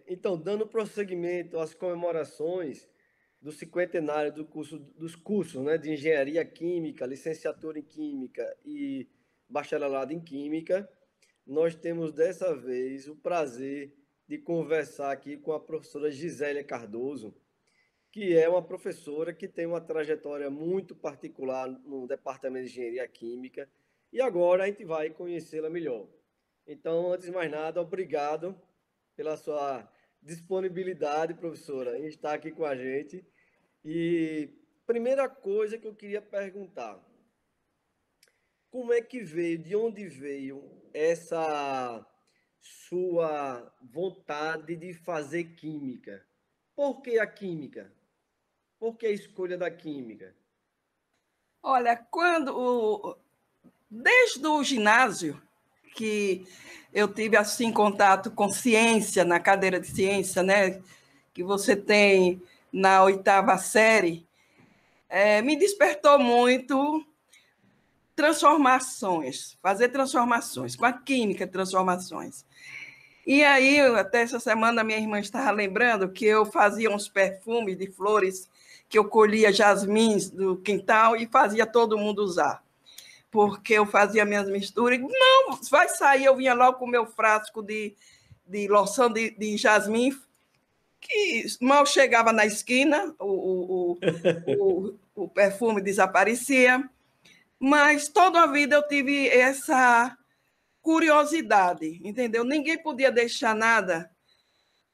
Então, dando prosseguimento às comemorações do cinquentenário dos cursos, né, de Engenharia Química, Licenciatura em Química e Bacharelado em Química, nós temos dessa vez o prazer de conversar aqui com a professora Gisélia Cardoso, que é uma professora que tem uma trajetória muito particular no Departamento de Engenharia Química, e agora a gente vai conhecê-la melhor. Então, antes de mais nada, obrigado pela sua disponibilidade, professora, em estar aqui com a gente. E primeira coisa que eu queria perguntar, como é que veio, de onde veio essa sua vontade de fazer química? Por que a química? Por que a escolha da química? Olha, desde o ginásio, que eu tive assim contato com ciência, na cadeira de ciência, né, que você tem na 8ª série, me despertou muito transformações, fazer transformações, com a química, transformações. E aí, até essa semana, minha irmã estava lembrando que eu fazia uns perfumes de flores, que eu colhia jasmins do quintal e fazia todo mundo usar. Porque eu fazia minhas misturas. Não, vai sair, eu vinha logo com o meu frasco de loção de jasmim, que mal chegava na esquina, o perfume desaparecia. Mas toda a vida eu tive essa curiosidade, entendeu? Ninguém podia deixar nada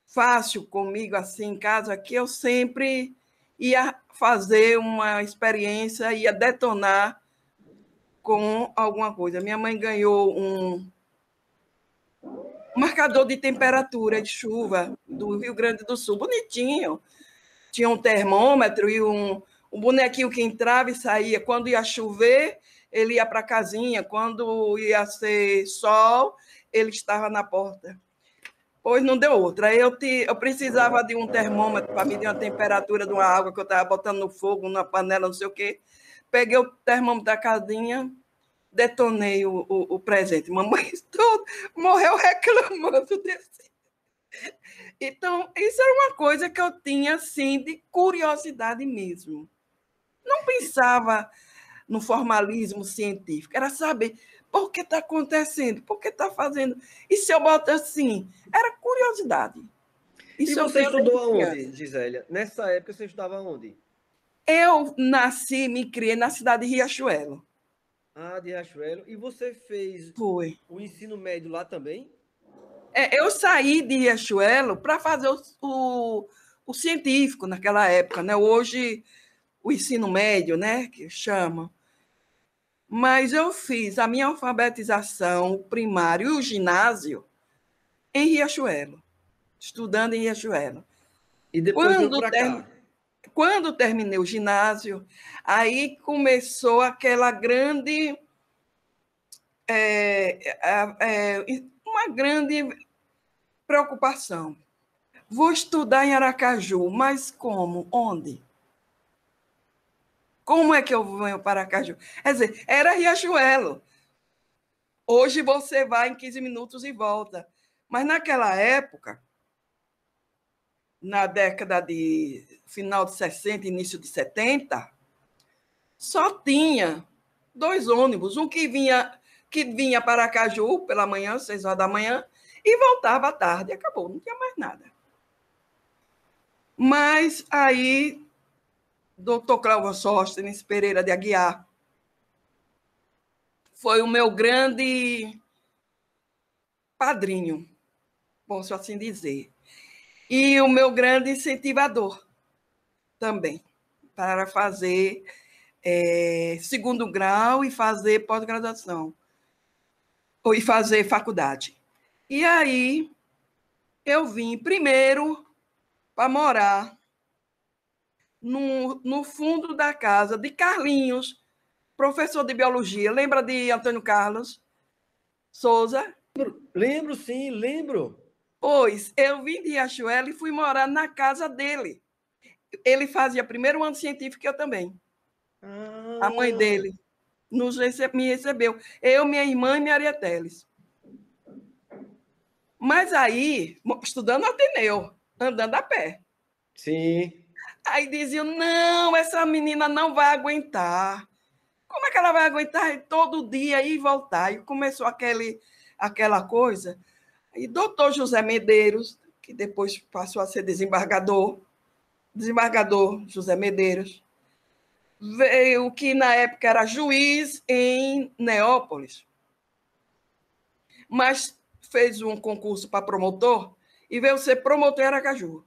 fácil comigo assim em casa, que eu sempre ia fazer uma experiência, ia detonar com alguma coisa. Minha mãe ganhou um marcador de temperatura de chuva do Rio Grande do Sul, bonitinho. Tinha um termômetro e um bonequinho que entrava e saía. Quando ia chover, ele ia para a casinha. Quando ia ser sol, ele estava na porta. Pois não deu outra. Eu precisava de um termômetro para medir a temperatura de uma água que eu estava botando no fogo, na panela, não sei o quê. Peguei o termômetro da casinha, detonei o presente. Mamãe todo morreu reclamando desse. Então, isso era uma coisa que eu tinha, assim, de curiosidade mesmo. Não pensava no formalismo científico, era saber por que está acontecendo, por que está fazendo. E se eu boto assim? Era curiosidade. Isso e você estudou aonde, Gisélia? Nessa época você estudava onde? Eu nasci, me criei na cidade de Riachuelo. Ah, de Riachuelo. E você fez o ensino médio lá também? Eu saí de Riachuelo para fazer o científico naquela época, né? Hoje, o ensino médio, né? Que chama. Mas eu fiz a minha alfabetização, o primário e o ginásio em Riachuelo, estudando em Riachuelo. E depois veio para cá? Quando terminei o ginásio, aí começou aquela grande... uma grande preocupação. Vou estudar em Aracaju, mas como? Onde? Como é que eu venho para Aracaju? Quer dizer, era Riachuelo. Hoje você vai em 15 minutos e volta. Mas naquela época, na década de final de 60, início de 70, só tinha 2 ônibus, um que vinha para Aracaju pela manhã, 6 horas da manhã, e voltava à tarde. Acabou, não tinha mais nada. Mas aí, Dr. Cláudio Sóstenes Pereira de Aguiar foi o meu grande padrinho, posso assim dizer. E o meu grande incentivador também, para fazer segundo grau e fazer pós-graduação, e fazer faculdade. E aí, eu vim primeiro para morar no fundo da casa de Carlinhos, professor de biologia. Lembra de Antônio Carlos Souza? Lembro, sim, lembro. Pois, eu vim de Riachuelo e fui morar na casa dele. Ele fazia primeiro ano científico, eu também. A mãe Ah, dele me recebeu. Eu, minha irmã e minha Maria Teles. Mas aí, estudando no Ateneu, andando a pé. sim. Aí diziam, não, essa menina não vai aguentar. Como é que ela vai aguentar todo dia ir e voltar? E começou aquela coisa. E doutor José Medeiros, que depois passou a ser desembargador José Medeiros, veio que na época era juiz em Neópolis, mas fez um concurso para promotor e veio ser promotor em Aracaju.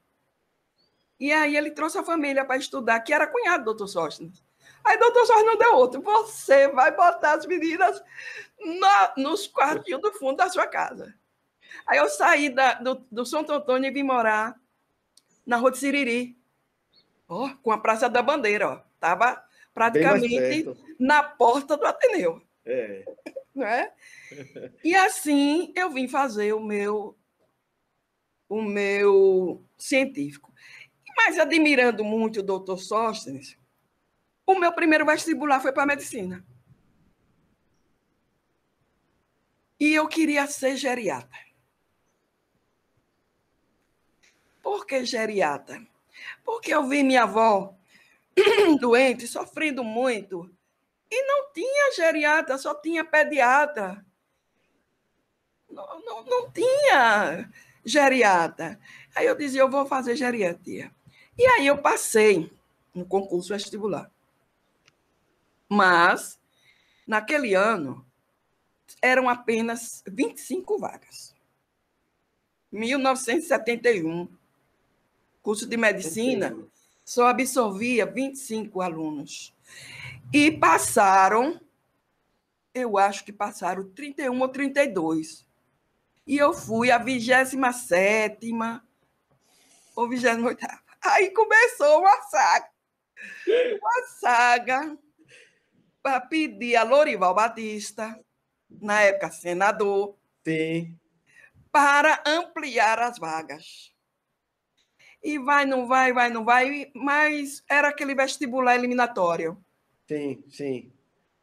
E aí ele trouxe a família para estudar, que era cunhado do doutor Sóstenes. Aí o doutor Sóstenes não deu outro. Você vai botar as meninas nos quartinhos do fundo da sua casa. Aí eu saí do Santo Antônio e vim morar na Rua de Siriri, com a Praça da Bandeira. Estava Bem mais praticamente perto. na porta do Ateneu. É. Né? E assim eu vim fazer o meu científico. Mas admirando muito o doutor Sóstenes, o meu primeiro vestibular foi para medicina. E eu queria ser geriatra. Por que geriatra? Porque eu vi minha avó doente, sofrendo muito, e não tinha geriatra, só tinha pediatra. Não tinha geriatra. Aí eu dizia, eu vou fazer geriatria. E aí eu passei no concurso vestibular. Mas, naquele ano, eram apenas 25 vagas. 1971, curso de medicina, Entendo. só absorvia 25 alunos. E passaram, eu acho que passaram 31 ou 32. E eu fui a 27ª ou 28ª. Aí começou uma saga para pedir a Lorival Batista, na época senador, Sim, para ampliar as vagas. E vai, não vai, vai, não vai, mas era aquele vestibular eliminatório. sim, sim.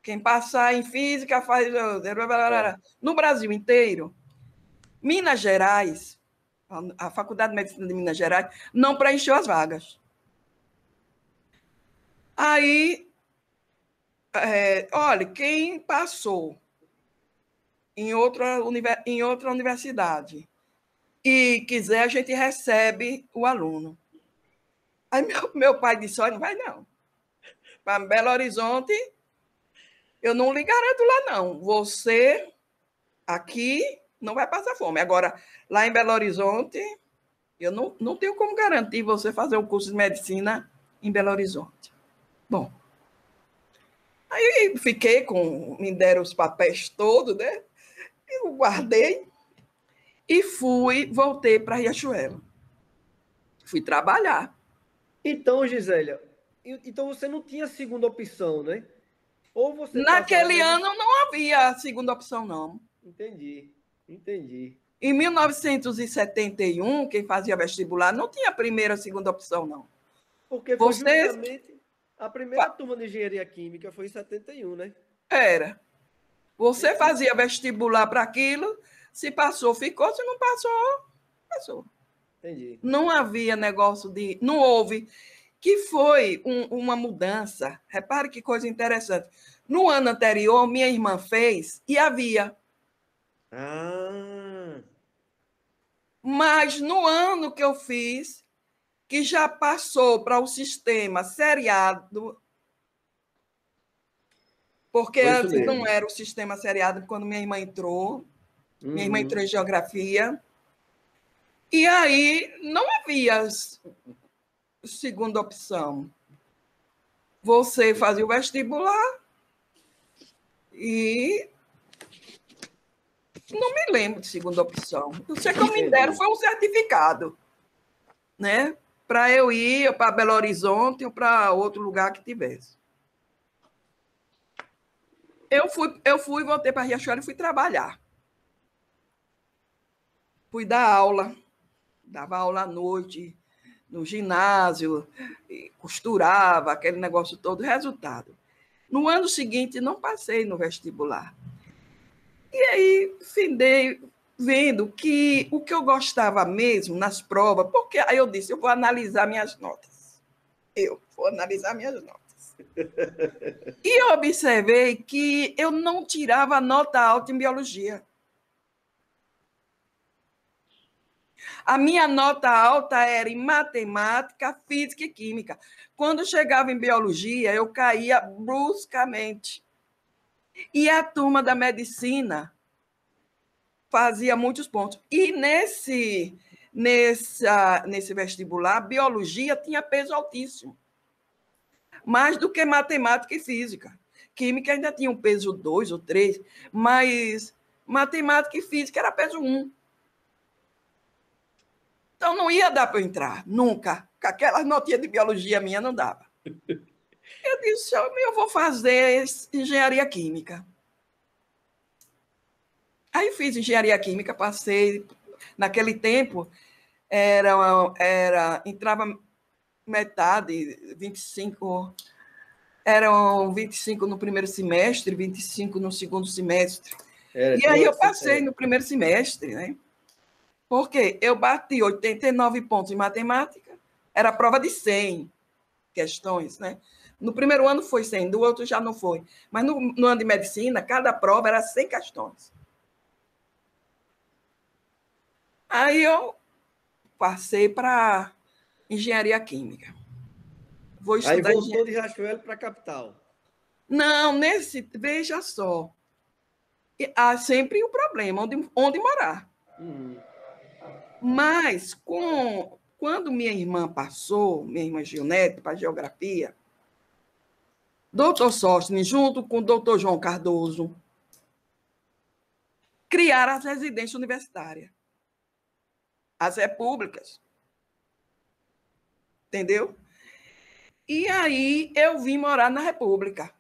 Quem passar em física faz. É. No Brasil inteiro, Minas Gerais, a Faculdade de Medicina de Minas Gerais, não preencheu as vagas. Aí, olha, quem passou em outra universidade e quiser, a gente recebe o aluno. Aí meu pai disse, olha, não vai não. Para Belo Horizonte, eu não lhe garanto lá não. Você aqui não vai passar fome. Agora, lá em Belo Horizonte, eu não tenho como garantir você fazer o curso de medicina em Belo Horizonte. Bom, aí fiquei com, me deram os papéis todos, né? Eu guardei e voltei para Riachuelo. Fui trabalhar. Então, Gisélia, então você não tinha segunda opção, né? Ou você passava Naquele medicina. ano não havia segunda opção, não. Entendi, entendi. Em 1971, quem fazia vestibular não tinha primeira, segunda opção, não. Porque foi Você justamente a primeira turma de engenharia química foi em 71, né? era. Você Entendi, fazia vestibular para aquilo, se passou, ficou, se não passou, passou. entendi. Não havia negócio de. Não houve. Que foi uma mudança. Repare que coisa interessante. No ano anterior, minha irmã fez e havia. Ah, Mas no ano que eu fiz, que já passou para o sistema seriado, porque foi isso antes não mesmo. era o sistema seriado quando minha irmã entrou Uhum. em geografia, e aí não havia segunda opção. Você fazia o vestibular e não me lembro de segunda opção. Eu sei que eu me deram Entendi. foi um certificado, né? Para eu ir para Belo Horizonte ou para outro lugar que tivesse. Voltei para Riachuelo e fui trabalhar. Fui dar aula, dava aula à noite, no ginásio, costurava, aquele negócio todo. Resultado, no ano seguinte, não passei no vestibular. E aí, findei vendo que o que eu gostava mesmo nas provas, porque aí eu disse, eu vou analisar minhas notas. Eu vou analisar minhas notas. E eu observei que eu não tirava nota alta em biologia. A minha nota alta era em matemática, física e química. Quando chegava em biologia, eu caía bruscamente. E a turma da medicina fazia muitos pontos. E nesse vestibular, biologia tinha peso altíssimo. Mais do que matemática e física. Química ainda tinha um peso 2 ou 3, mas matemática e física era peso 1. Então não ia dar para eu entrar, nunca. Com aquelas notinhas de biologia minha não dava. Eu disse, eu vou fazer engenharia química. Aí fiz engenharia química, passei. Naquele tempo, entrava metade, 25, eram 25 no primeiro semestre, 25 no segundo semestre. E aí eu passei no primeiro semestre, né? Porque eu bati 89 pontos em matemática, era prova de 100 questões, né? No primeiro ano foi 100, do outro já não foi. Mas no ano de medicina, cada prova era 100 questões. Aí eu passei para engenharia química. Vou estudar. Aí voltou de Riachuelo para a capital. Não, veja só. Há sempre um problema, onde morar. Mas, quando minha irmã minha irmã Gilnete, para geografia, doutor Sóstenes, junto com o doutor João Cardoso, criaram as residências universitárias, as repúblicas. Entendeu? E aí eu vim morar na República.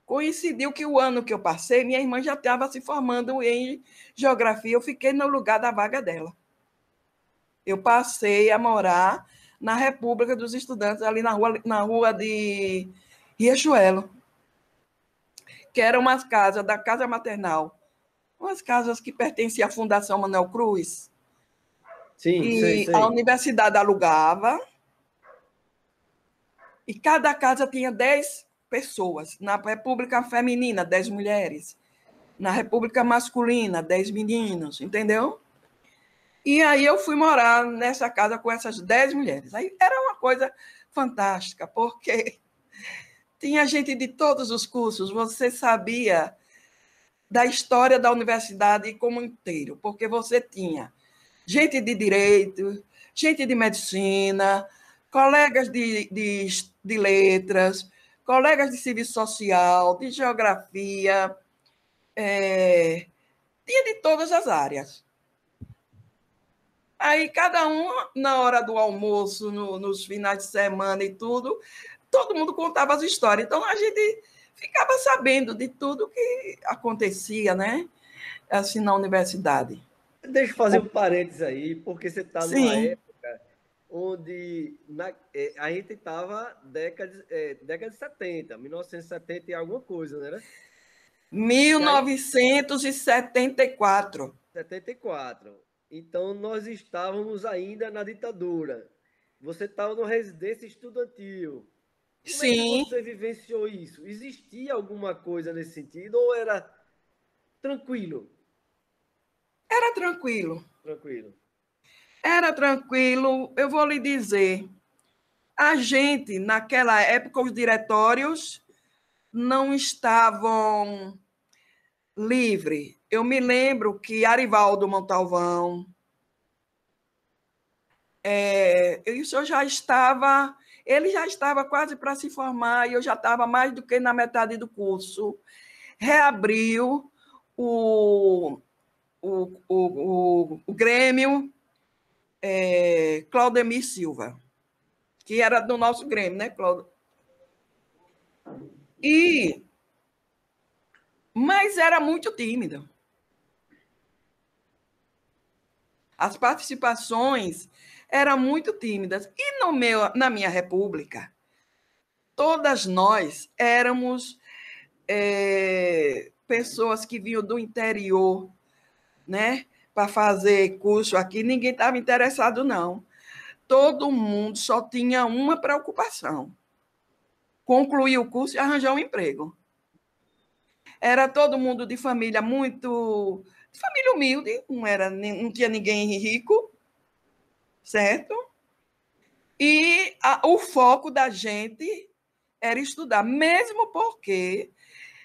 Coincidiu que o ano que eu passei, minha irmã já estava se formando em geografia, eu fiquei no lugar da vaga dela. Eu passei a morar na República dos Estudantes, ali na rua de Riachuelo, que eram umas casas da Casa Maternal, umas casas que pertenciam à Fundação Manuel Cruz. Sim, e a universidade alugava, e cada casa tinha 10 pessoas. Na República Feminina, 10 mulheres. Na República Masculina, 10 meninos, entendeu? E aí eu fui morar nessa casa com essas 10 mulheres. Aí era uma coisa fantástica, porque tinha gente de todos os cursos, você sabia da história da universidade como inteiro, porque você tinha gente de direito, gente de medicina, colegas de letras, colegas de serviço social, de geografia, tinha de todas as áreas. Aí, cada um, na hora do almoço, nos finais de semana e tudo, todo mundo contava as histórias. Então, a gente ficava sabendo de tudo que acontecia, né? Assim, na universidade. Deixa eu fazer um parênteses aí, porque você está numa época onde a gente estava década de 70, 1970 e alguma coisa, né? 1974. 74. Então, nós estávamos ainda na ditadura. Você estava numa residência estudantil. Como é que você vivenciou isso? Existia alguma coisa nesse sentido ou era tranquilo? Era tranquilo. Tranquilo. Era tranquilo. Eu vou lhe dizer, a gente, naquela época, os diretórios não estavam livres. Eu me lembro que Arivaldo Montalvão, ele já estava quase para se formar e eu já estava mais do que na metade do curso. Reabriu o Grêmio Claudemir Silva, que era do nosso Grêmio, né, Cláudio? E mas era muito tímido. As participações eram muito tímidas. E na minha república, todas nós éramos pessoas que vinham do interior, né, para fazer curso aqui. Ninguém estava interessado, não. Todo mundo só tinha uma preocupação: concluir o curso e arranjar um emprego. Era todo mundo de família de família humilde, não tinha ninguém rico, certo? E o foco da gente era estudar, mesmo porque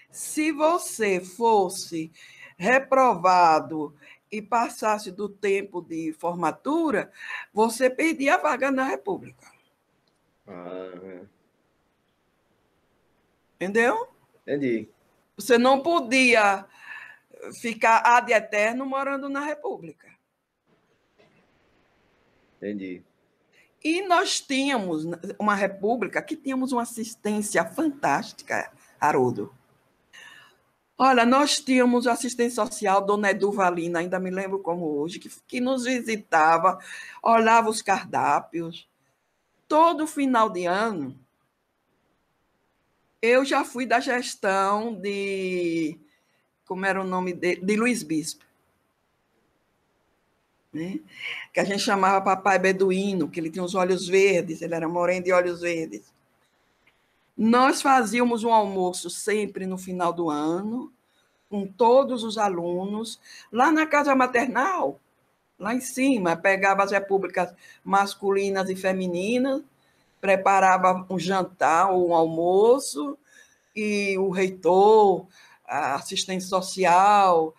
se você fosse reprovado e passasse do tempo de formatura, você perdia a vaga na República. Entendeu? Entendi. Você não podia ficar ad eterno morando na República. Entendi. E nós tínhamos uma república que tínhamos uma assistência fantástica, Haroldo. Olha, nós tínhamos assistente social, Dona Eduvalina, ainda me lembro como hoje, que nos visitava, olhava os cardápios. Todo final de ano, eu já fui da gestão como era o nome dele? De Luiz Bispo. Né? Que a gente chamava Papai Beduíno, que ele tinha os olhos verdes, ele era moreno de olhos verdes. Nós fazíamos um almoço sempre no final do ano, com todos os alunos, lá na casa maternal, lá em cima, pegava as repúblicas masculinas e femininas, preparava um jantar ou um almoço, e o reitor, a assistente social,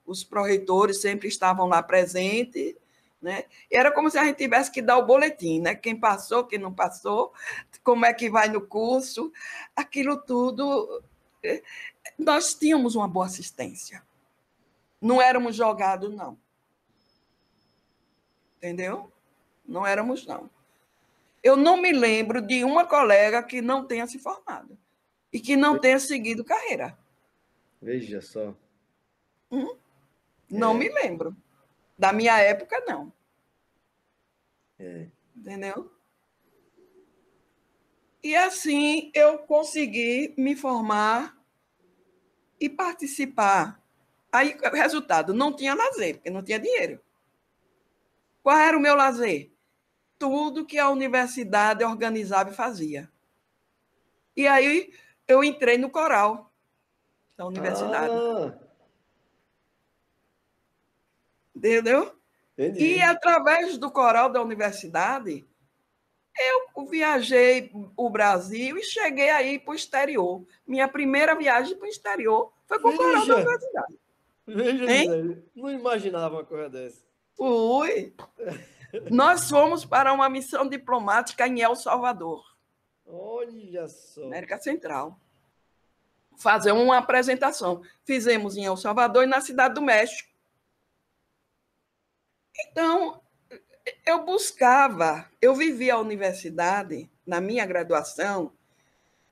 os pró-reitores sempre estavam lá presentes, né? E era como se a gente tivesse que dar o boletim, né? Quem passou, quem não passou, como é que vai no curso, aquilo tudo. Nós tínhamos uma boa assistência. Não éramos jogados, não. Entendeu? Não éramos, não. Eu não me lembro de uma colega que não tenha se formado e que não tenha seguido carreira. Veja só. Não me lembro. Da minha época, não. É. Entendeu? E assim eu consegui me formar e participar. Aí, resultado, não tinha lazer, porque não tinha dinheiro. Qual era o meu lazer? Tudo que a universidade organizava e fazia. E aí eu entrei no coral da universidade. Entendeu? Entendi. E através do coral da universidade, eu viajei o Brasil e cheguei aí para o exterior. Minha primeira viagem para o exterior foi com o coral da universidade. Veja, Gisele, não imaginava uma coisa dessa. Fui. Nós fomos para uma missão diplomática em El Salvador. Olha só. América Central. Fazer uma apresentação. Fizemos em El Salvador e na Cidade do México. Então, eu vivia a universidade, na minha graduação,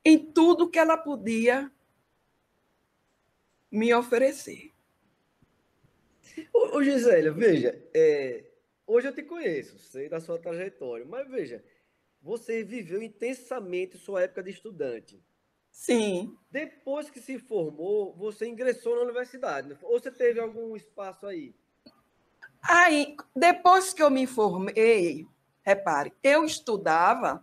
em tudo que ela podia me oferecer. Ô Gisele, veja, hoje eu te conheço, sei da sua trajetória, mas veja, você viveu intensamente sua época de estudante. Sim. Depois que se formou, você ingressou na universidade, ou você teve algum espaço aí? Aí, depois que eu me formei, repare, eu estudava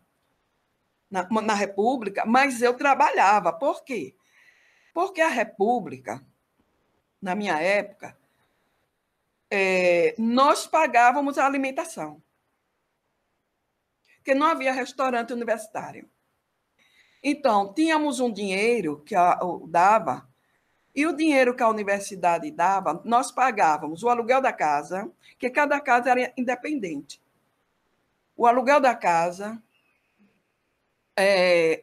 na República, mas eu trabalhava. Por quê? Porque a República, na minha época, nós pagávamos a alimentação. Porque não havia restaurante universitário. Então, tínhamos um dinheiro que dava, e o dinheiro que a universidade dava, nós pagávamos o aluguel da casa, que cada casa era independente. O aluguel da casa,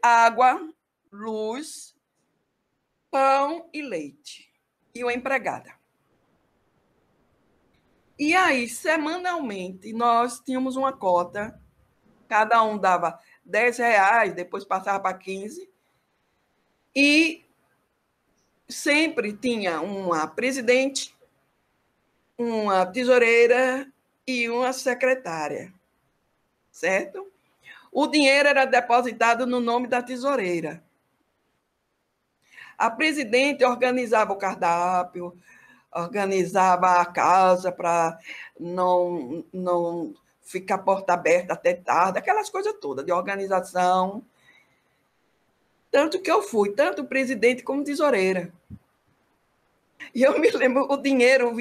água, luz, pão e leite. E uma empregada. E aí, semanalmente, nós tínhamos uma cota, cada um dava R$10, depois passava para 15, e sempre tinha uma presidente, uma tesoureira e uma secretária, certo? O dinheiro era depositado no nome da tesoureira. A presidente organizava o cardápio, organizava a casa para não ficar porta aberta até tarde, aquelas coisas todas de organização. Tanto que eu fui, tanto presidente como tesoureira. E eu me lembro, o dinheiro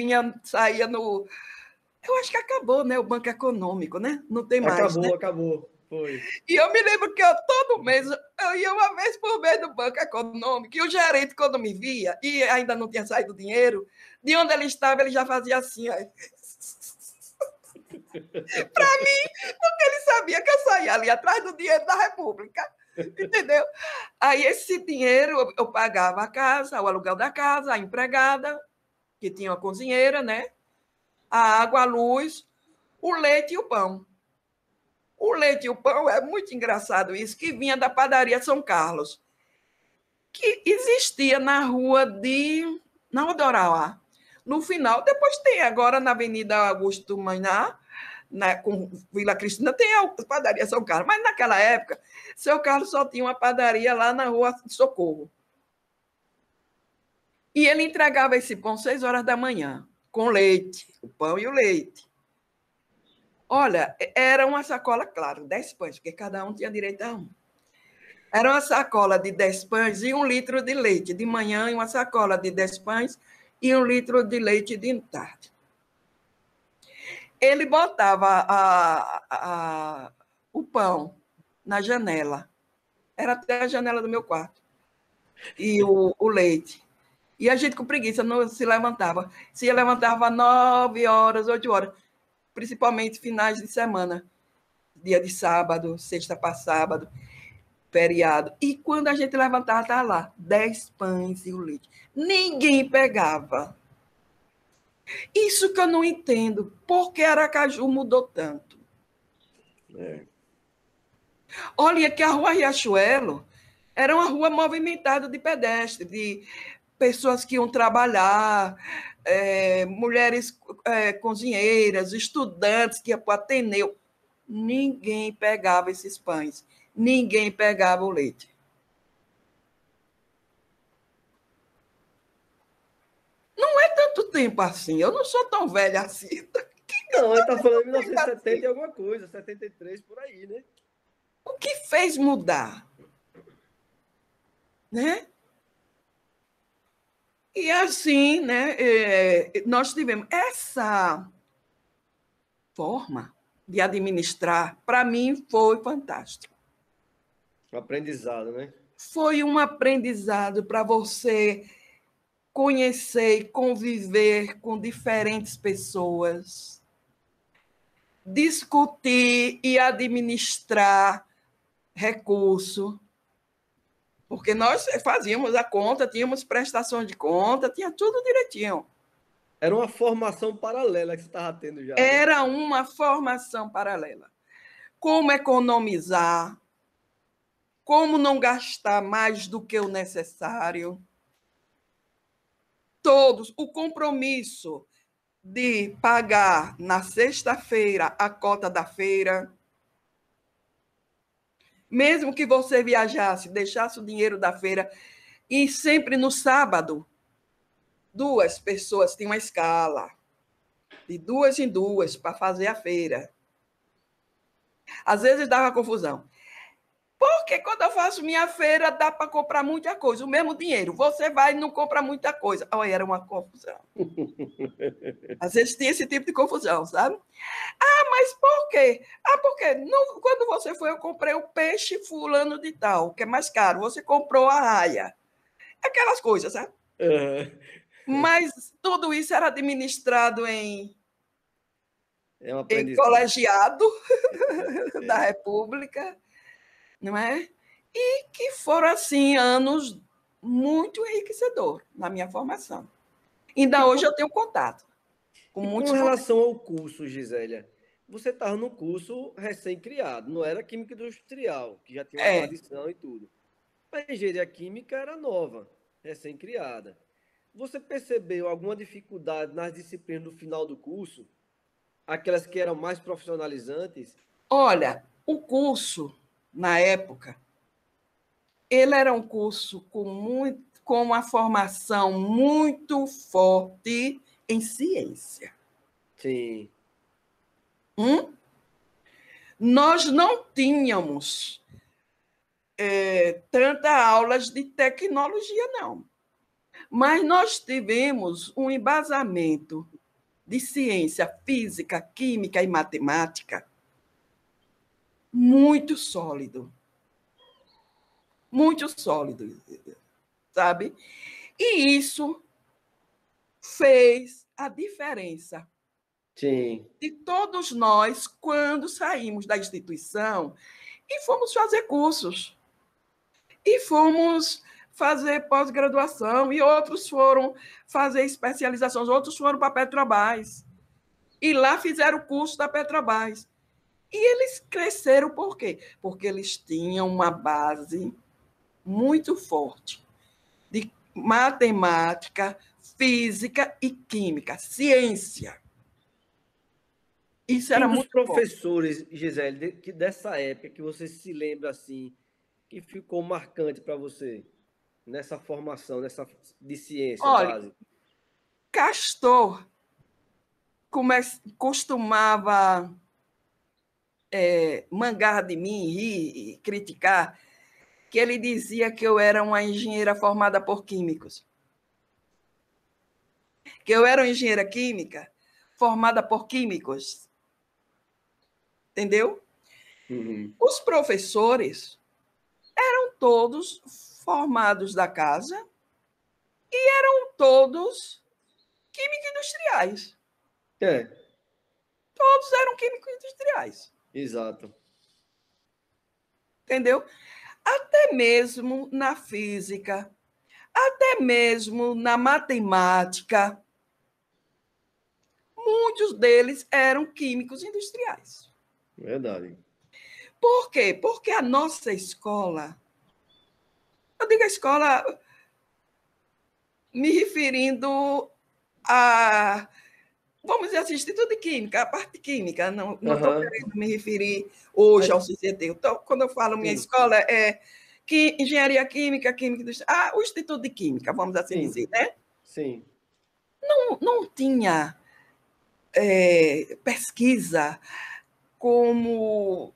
saía no. Eu acho que acabou, né? O Banco Econômico, né? Não tem mais, né? Acabou. Foi. E eu me lembro que todo mês, eu ia uma vez por mês no Banco Econômico, e o gerente, quando me via, e ainda não tinha saído o dinheiro, de onde ele estava, ele já fazia assim, ó. Para mim, porque ele sabia que eu saía ali atrás do dinheiro da República, entendeu? Aí esse dinheiro eu pagava a casa, o aluguel da casa, a empregada, que tinha uma cozinheira, né? A água, a luz, o leite e o pão. O leite e o pão é muito engraçado isso, que vinha da padaria São Carlos, que existia na rua de na Odorauá. No final, depois tem agora na Avenida Augusto Maná, com Vila Cristina, tem a padaria São Carlos. Mas naquela época, seu Carlos só tinha uma padaria lá na rua de Socorro. E ele entregava esse pão 6 horas da manhã, com leite, o pão e o leite. Olha, era uma sacola, claro, 10 pães, porque cada um tinha direito a um. Era uma sacola de 10 pães e 1 litro de leite de manhã, e uma sacola de 10 pães e 1 litro de leite de tarde. Ele botava o pão na janela. Era até a janela do meu quarto. E o leite. E a gente com preguiça não se levantava. Se levantava 9 horas, 8 horas, principalmente finais de semana. Dia de sábado, sexta para sábado, feriado. E quando a gente levantava, estava lá, 10 pães e o leite. Ninguém pegava. Isso que eu não entendo. Por que Aracaju mudou tanto? É. Olha que a Rua Riachuelo era uma rua movimentada de pedestres, de pessoas que iam trabalhar, mulheres cozinheiras, estudantes que iam para o Ateneu. Ninguém pegava esses pães, ninguém pegava o leite. Não é tanto tempo assim, eu não sou tão velha assim. Não, ele está falando de 1970 e alguma coisa, 73 por aí, né? O que fez mudar? Né? E assim, né, nós tivemos essa forma de administrar, para mim, foi fantástico. Um aprendizado, né? Foi um aprendizado para você conhecer e conviver com diferentes pessoas, discutir e administrar recurso, porque nós fazíamos a conta, tínhamos prestação de conta, tinha tudo direitinho. Era uma formação paralela que você estava tendo já. Era uma formação paralela. Como economizar, como não gastar mais do que o necessário. Todos, o compromisso de pagar na sexta-feira a cota da feira. Mesmo que você viajasse, deixasse o dinheiro da feira, e sempre no sábado, 2 pessoas tinham uma escala, de 2 em 2, para fazer a feira. Às vezes dava confusão. Porque quando eu faço minha feira, dá para comprar muita coisa, o mesmo dinheiro. Você vai e não compra muita coisa. Olha, era uma confusão. Às vezes tinha esse tipo de confusão, sabe? Ah, mas por quê? Ah, porque quando você foi, eu comprei o peixe fulano de tal, que é mais caro. Você comprou a raia. Aquelas coisas, sabe? Mas tudo isso era administrado em colegiado da República, não é? E que foram, assim, anos muito enriquecedores na minha formação. Ainda hoje eu tenho contato com muitos. Com relação ao curso, Gisélia, você estava no curso recém-criado, não era química industrial, que já tinha uma tradição e tudo. A engenharia química era nova. recém-criada. Você percebeu alguma dificuldade nas disciplinas do final do curso? Aquelas que eram mais profissionalizantes? Olha, o curso, na época, ele era um curso com uma formação muito forte em ciência. Sim. Nós não tínhamos tantas aulas de tecnologia, não. Mas nós tivemos um embasamento de ciência, física, química e matemática muito sólido. Muito sólido, sabe? E isso fez a diferença Sim. de todos nós quando saímos da instituição e fomos fazer cursos. E fomos fazer pós-graduação, e outros foram fazer especializações, outros foram para a Petrobras. E lá fizeram o curso da Petrobras. E eles cresceram por quê? Porque eles tinham uma base muito forte de matemática, física e química, ciência. Isso era Um dos muito forte. professores, Gisele, dessa época que você se lembra assim, que ficou marcante para você nessa formação, de ciência Olha, base? Castor costumava mangar de mim, rir e criticar, que ele dizia que eu era uma engenheira formada por químicos. Que eu era uma engenheira química formada por químicos. Entendeu? Uhum. Os professores eram todos formados da casa e eram todos químicos industriais. É, Todos eram químicos industriais. exato. Entendeu? Até mesmo na física, até mesmo na matemática, muitos deles eram químicos industriais. Verdade. Por quê? Porque a nossa escola, eu digo a escola me referindo a, vamos dizer assim, Instituto de Química, a parte química, não estou Aham. querendo me referir hoje ao Mas, CCT. Quando eu falo minha sim, escola, é engenharia química, química industrial, o Instituto de Química, vamos assim sim, dizer, né? sim. Não tinha pesquisa como,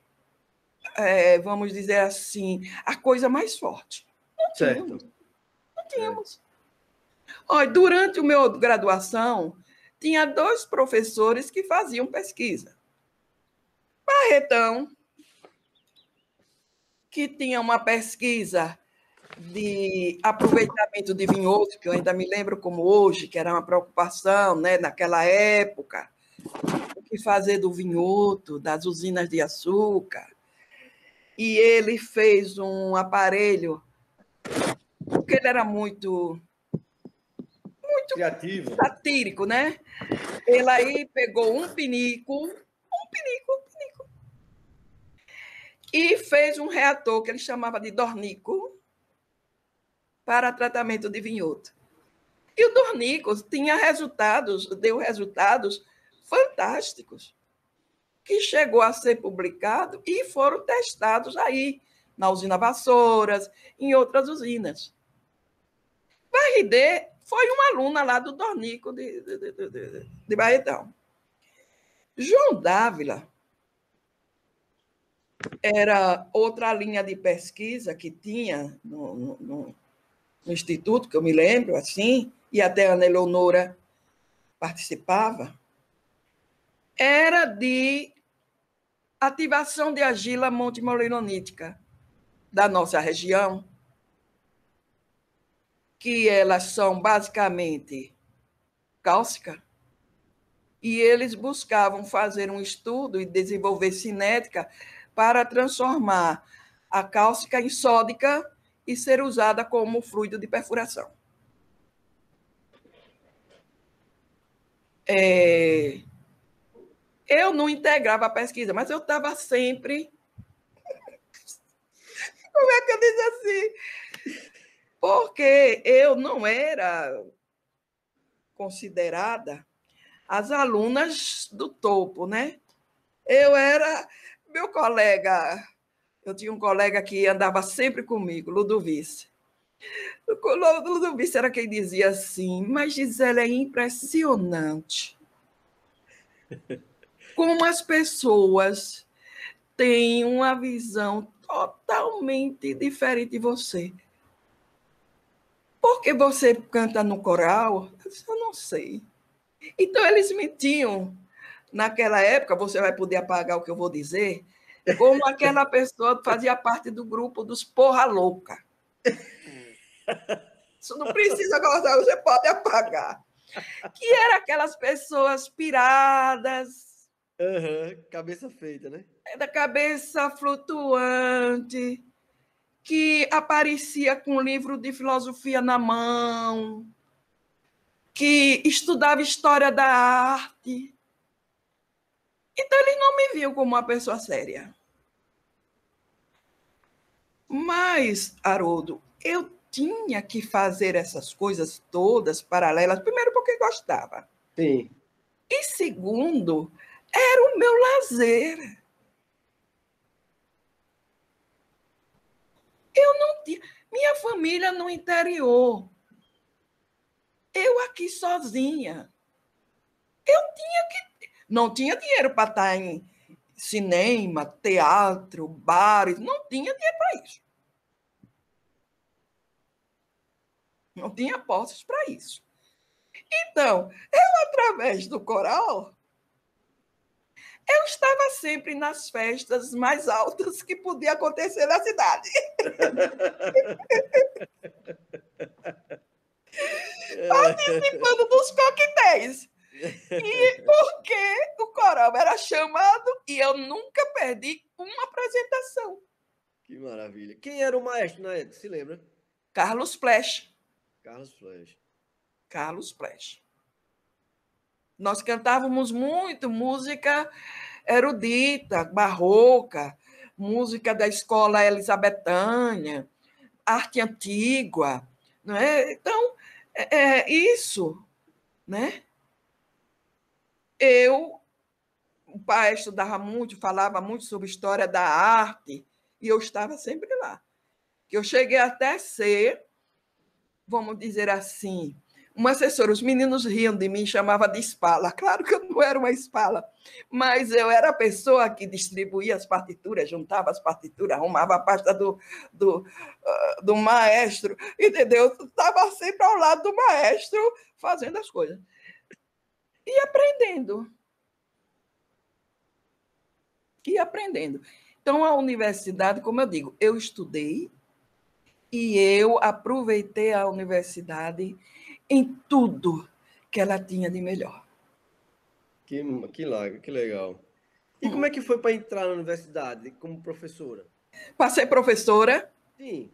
vamos dizer assim, a coisa mais forte. Não tínhamos, Certo. não É. tínhamos. Olha, durante o meu graduação, tinha 2 professores que faziam pesquisa. Barretão, que tinha uma pesquisa de aproveitamento de vinhoto, que eu ainda me lembro como hoje, que era uma preocupação, né, naquela época, o que fazer do vinhoto, das usinas de açúcar. E ele fez um aparelho, porque ele era muito Criativo. satírico, né? Ele aí pegou um pinico, e fez um reator que ele chamava de dornico para tratamento de vinhoto. E o dornico deu resultados fantásticos, que chegou a ser publicado e foram testados aí, na usina Vassouras, em outras usinas. Barridê foi uma aluna lá do dornico de Barretão. João Dávila era outra linha de pesquisa que tinha no Instituto, que eu me lembro, assim, e até a Ana Eleonora participava, era de ativação de argila montimolenonítica da nossa região, que elas são basicamente cálcica, e eles buscavam fazer um estudo e desenvolver cinética para transformar a cálcica em sódica e ser usada como fluido de perfuração. Eu não integrava a pesquisa, mas eu estava sempre, como é que eu diz assim? porque eu não era considerada as alunas do topo, né? Eu era meu colega, eu tinha um colega que andava sempre comigo, Ludovice. O Ludovice era quem dizia assim, mas Gisele, é impressionante como as pessoas têm uma visão totalmente diferente de você. Por que você canta no coral? Eu disse, eu não sei. Então, eles mentiam. Naquela época, você vai poder apagar o que eu vou dizer, como aquela pessoa fazia parte do grupo dos porra louca. Isso não precisa gostar, você pode apagar. Que eram aquelas pessoas piradas, Cabeça feita, né? da cabeça flutuante, que aparecia com um livro de filosofia na mão, que estudava história da arte. Então, eles não me viam como uma pessoa séria. Mas, Haroldo, eu tinha que fazer essas coisas todas paralelas, primeiro porque gostava. Sim. E segundo, era o meu lazer. Eu não tinha. Minha família no interior. Eu aqui sozinha. Eu tinha que. Não tinha dinheiro para estar em cinema, teatro, bares. Não tinha dinheiro para isso. Não tinha postos para isso. Então, eu, através do coral, eu estava sempre nas festas mais altas que podia acontecer na cidade. Participando dos coquetéis. E porque o coral era chamado e eu nunca perdi uma apresentação. Que maravilha. Quem era o maestro na época, se lembra? Carlos Plesch. Carlos Flesch. Carlos Plesch. Nós cantávamos muito música erudita, barroca, música da escola elisabetânia, arte antiga, não é? Então, isso, né? O pai estudava muito, falava muito sobre história da arte, e eu estava sempre lá. Eu cheguei até ser, vamos dizer assim, uma assessora. Os meninos riam de mim, chamavam de espala. Claro que eu não era uma espala, mas eu era a pessoa que distribuía as partituras, juntava as partituras, arrumava a pasta do maestro, entendeu? Eu estava sempre ao lado do maestro, fazendo as coisas. E aprendendo. E aprendendo. Então, a universidade, como eu digo, eu estudei e eu aproveitei a universidade em tudo que ela tinha de melhor. Que legal. E como é que foi para entrar na universidade como professora? Para ser professora, Sim.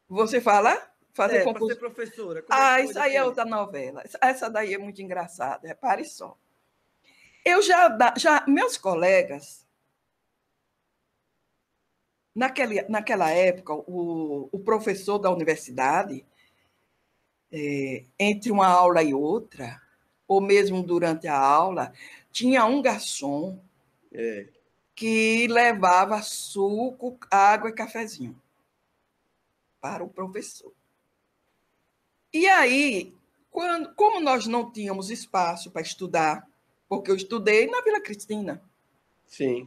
você fala? Fazer Para ser concurso. professora. Como é que foi Isso aí é depois? outra novela. Essa daí é muito engraçada, repare só. Eu meus colegas, naquela época, o professor da universidade, entre uma aula e outra, ou mesmo durante a aula, tinha um garçom que levava suco, água e cafezinho para o professor. E aí, como nós não tínhamos espaço para estudar, porque eu estudei na Vila Cristina, Sim.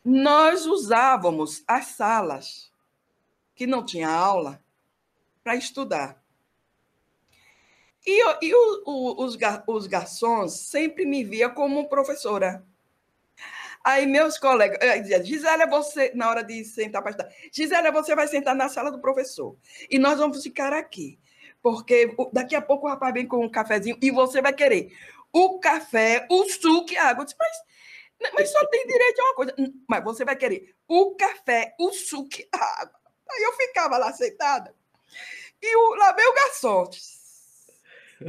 nós usávamos as salas que não tinha aula para estudar. E os garçons sempre me via como professora. Aí meus colegas diziam, Gisela, você, na hora de sentar para estudar, Gisela, você vai sentar na sala do professor. E nós vamos ficar aqui. Porque daqui a pouco o rapaz vem com um cafezinho e você vai querer o café, o suco e a água. Eu disse, mas só tem direito a uma coisa. Mas você vai querer o café, o suco e a água. Aí eu ficava lá sentada. E lá veio o garçom.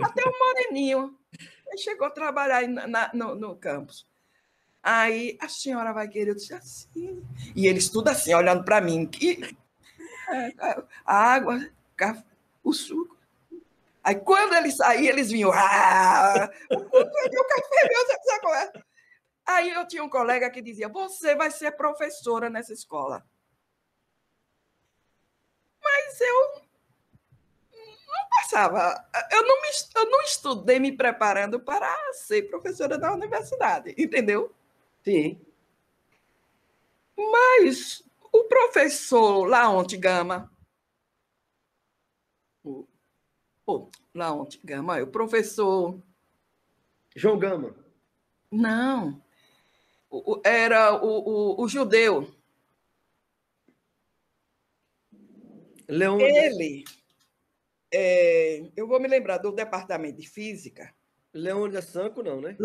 Até o moreninho. Ele chegou a trabalhar aí no campus. Aí a senhora vai querer, eu disse assim. E eles tudo assim, olhando para mim. A água, o suco. Aí, quando ele saía, eles vinham. Ah, o café, meu, sabe qual é? Aí eu tinha um colega que dizia: você vai ser professora nessa escola. Mas eu não passava. Eu não estudei me preparando para ser professora da universidade, entendeu? Sim. Mas o professor Laonte Gama, Laonte Gama, o professor. João Gama. Não, era o judeu. Leônidas. Ele, eu vou me lembrar do departamento de física. Leônidas Sanco, não, né?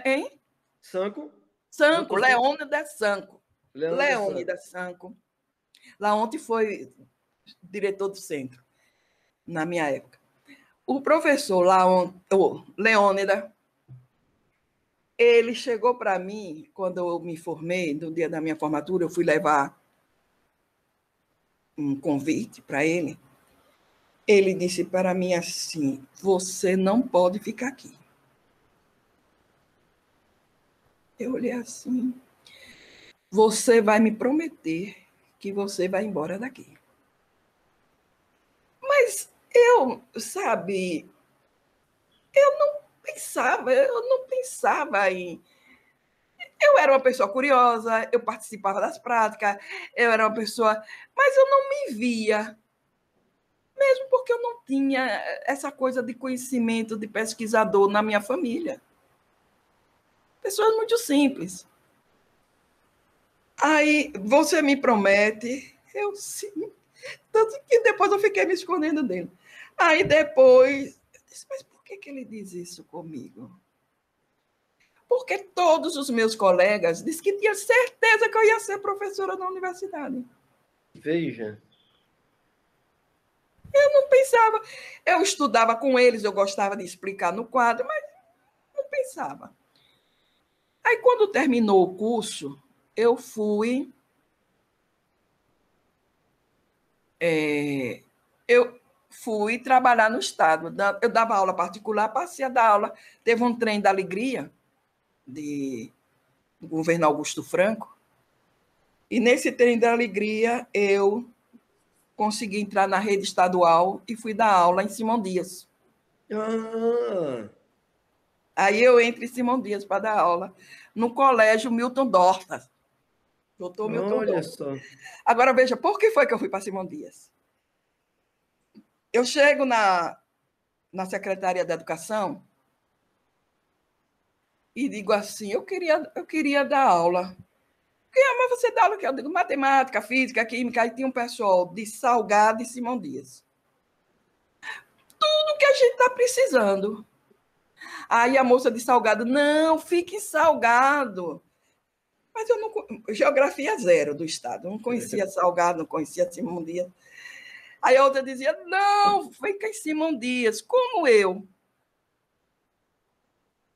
Hein? Sanco. Sanco, Doutor Sanco. Leônidas Sanco. Leônidas Sanco. Leônidas Sanco. Laonte foi diretor do centro, na minha época. O professor Leônidas, ele chegou para mim, quando eu me formei, no dia da minha formatura, eu fui levar um convite para ele. Ele disse para mim assim: você não pode ficar aqui. Eu olhei assim: você vai me prometer que você vai embora daqui. Mas eu, sabe, eu não pensava em. Eu era uma pessoa curiosa, eu participava das práticas, eu era uma pessoa. Mas eu não me via, mesmo porque eu não tinha essa coisa de conhecimento de pesquisador na minha família. Pessoas muito simples. Aí você me promete, eu sim. Tanto que depois eu fiquei me escondendo dele. Aí depois, eu disse, mas por que ele diz isso comigo? Porque todos os meus colegas disseram que tinha certeza que eu ia ser professora na universidade. Veja. Eu não pensava. Eu estudava com eles, eu gostava de explicar no quadro, mas não pensava. Aí, quando terminou o curso, eu fui. Eu fui trabalhar no Estado. Eu dava aula particular, passei a dar aula. Teve um trem da alegria do governo Augusto Franco. E nesse trem da alegria, eu consegui entrar na rede estadual e fui dar aula em Simão Dias. Ah, Aí eu entro em Simão Dias para dar aula no colégio Milton Dortas. Doutor Milton olha Dortas. só. Agora, veja, por que foi que eu fui para Simão Dias? Eu chego na Secretaria da Educação e digo assim, eu queria dar aula. Mas você dá aula que eu digo matemática, física, química, aí tinha um pessoal de Salgado e Simão Dias. Tudo que a gente está precisando. Aí a moça de Salgado, não, fique em Salgado. Mas eu não. Geografia zero do estado. Eu não conhecia Salgado, não conhecia Simão Dias. Aí a outra dizia, não, fica em Simão Dias. Como eu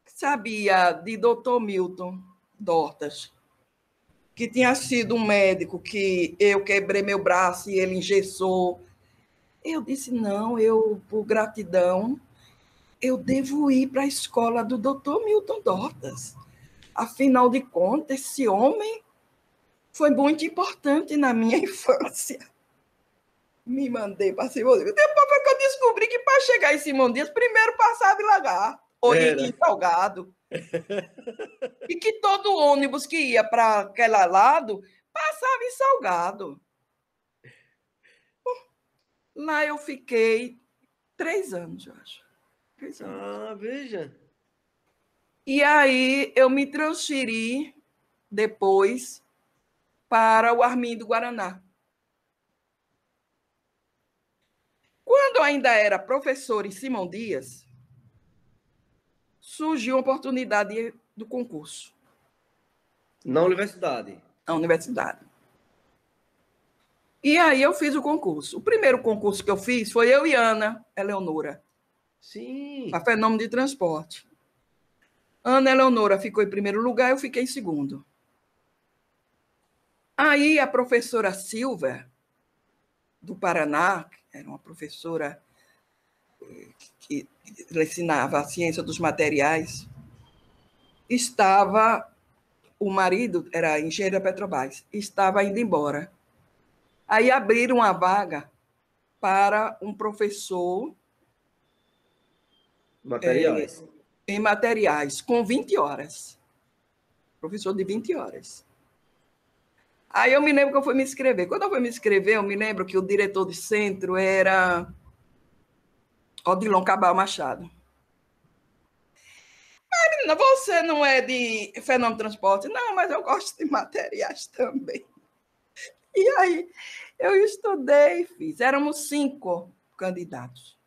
sabia de doutor Milton Dortas, que tinha sido um médico que eu quebrei meu braço e ele engessou. Eu disse, não, por gratidão, eu devo ir para a escola do doutor Milton Dortas. Afinal de contas, esse homem foi muito importante na minha infância. Me mandei para Simão Dias. Depois foi que eu descobri que para chegar em Simão Dias, primeiro passava em Lagar, ou em Salgado. E que todo ônibus que ia para aquele lado passava em Salgado. Lá eu fiquei 3 anos, eu acho. 3 anos. Ah, veja. E aí eu me transferi depois para o Armindo Guaraná. Quando eu ainda era professor em Simão Dias, surgiu a oportunidade do concurso. Na universidade. Na universidade. E aí eu fiz o concurso. O primeiro concurso que eu fiz foi eu e Ana Eleonora. Sim. A Fenômeno de Transporte. Ana Eleonora ficou em primeiro lugar, eu fiquei em segundo. Aí a professora Silvia do Paraná, que era uma professora que ensinava a ciência dos materiais, o marido era engenheiro da Petrobras, estava indo embora. Aí abriram uma vaga para um professor Materiais. em materiais, com 20 horas. Professor de 20 horas. Aí eu me lembro que eu fui me inscrever. Quando eu fui me inscrever, eu me lembro que o diretor de centro era Odilon Cabral Machado. Menina, você não é de fenômeno de transporte? Não, mas eu gosto de materiais também. E aí, eu estudei e fiz. Éramos 5 candidatos.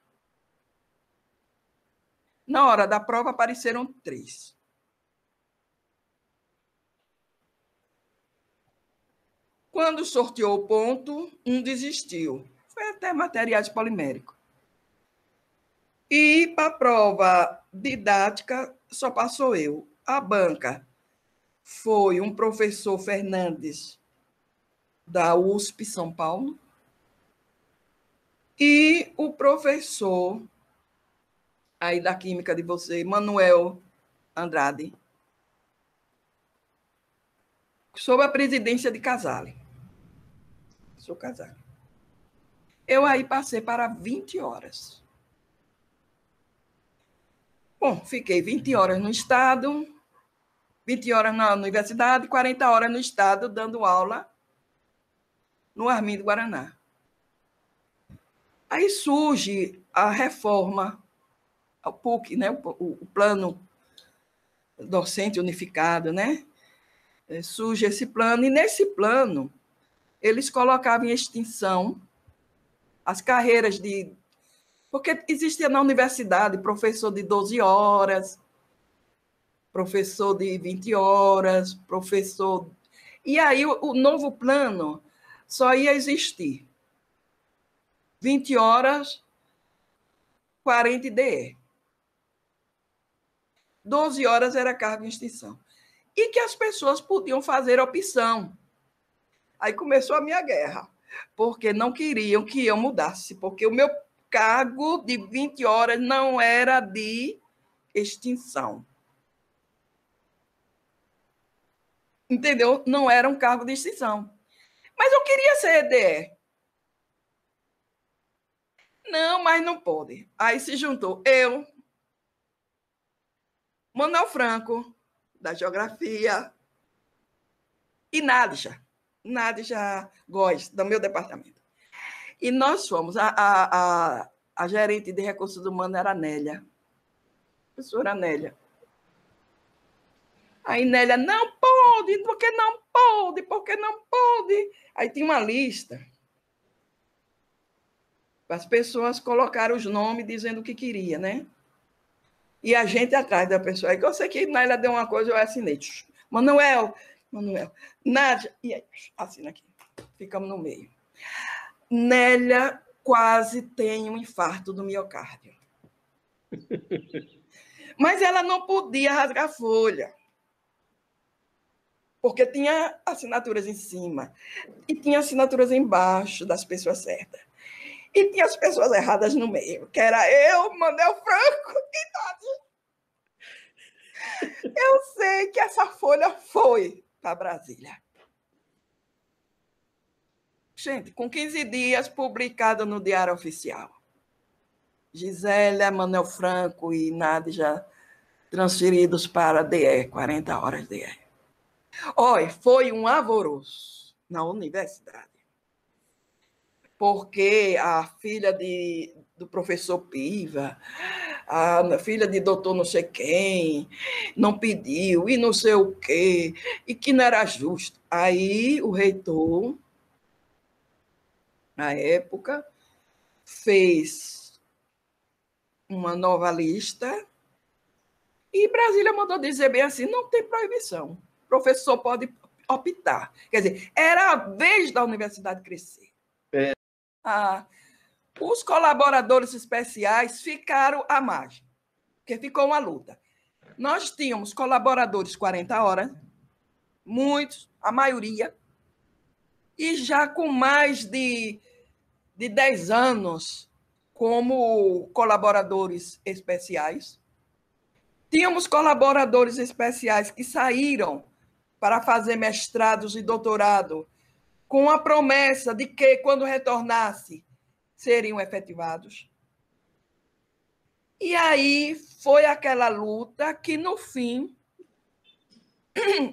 Na hora da prova, apareceram 3. Quando sorteou o ponto, um desistiu. Foi até materiais poliméricos. E para a prova didática, só passou eu. A banca foi um professor Fernandes, da USP São Paulo, e o professor aí da Química de você, Manuel Andrade, sob a presidência de Casale. Sou Casale. Eu aí passei para 20 horas. Bom, fiquei 20 horas no estado, 20 horas na universidade, 40 horas no estado, dando aula no Armindo Guaraná. Aí surge a reforma, o PUC, né? o Plano Docente Unificado, né? Surge esse plano, e nesse plano eles colocavam em extinção as carreiras de... Porque existia na universidade professor de 12 horas, professor de 20 horas, professor... E aí o novo plano só ia existir 20 horas, 40 DE. 12 horas era cargo em extinção. E que as pessoas podiam fazer opção. Aí começou a minha guerra, porque não queriam que eu mudasse, porque o meu cargo de 20 horas não era de extinção. Entendeu? Não era um cargo de extinção. Mas eu queria ser EDE. Não, mas não pode. Aí se juntou eu, Manuel Franco, da Geografia, e Nádja Góes, do meu departamento. E nós fomos, a gerente de recursos humanos era a Nélia, professora Nélia. Aí Nélia, não pode, porque não pode, porque não pode. Aí tinha uma lista. As pessoas colocaram os nomes dizendo o que queria, né? E a gente atrás da pessoa. Aí eu sei que Nélia deu uma coisa, eu assinei. Manuel, Nádia, e aí, assina aqui. Ficamos no meio. Nélia quase tem um infarto do miocárdio. Mas ela não podia rasgar a folha, porque tinha assinaturas em cima e tinha assinaturas embaixo das pessoas certas. E tinha as pessoas erradas no meio, que era eu, Manuel Franco e Nádia. Eu sei que essa folha foi para Brasília. Gente, com 15 dias, publicado no Diário Oficial. Gisélia, Manuel Franco e Nádia transferidos para DE, 40 horas DE. Olha, foi um alvoroço na universidade. Porque a filha do professor Piva, a filha de doutor não sei quem, não pediu, e não sei o quê, e que não era justo. Aí o reitor, na época, fez uma nova lista e Brasília mandou dizer bem assim, não tem proibição. O professor pode optar. Quer dizer, era a vez da universidade crescer. Os colaboradores especiais ficaram à margem, porque ficou uma luta. Nós tínhamos colaboradores 40 horas, muitos, a maioria, e já com mais de de 10 anos como colaboradores especiais. Tínhamos colaboradores especiais que saíram para fazer mestrados e doutorado com a promessa de que, quando retornasse, seriam efetivados. E aí foi aquela luta que, no fim,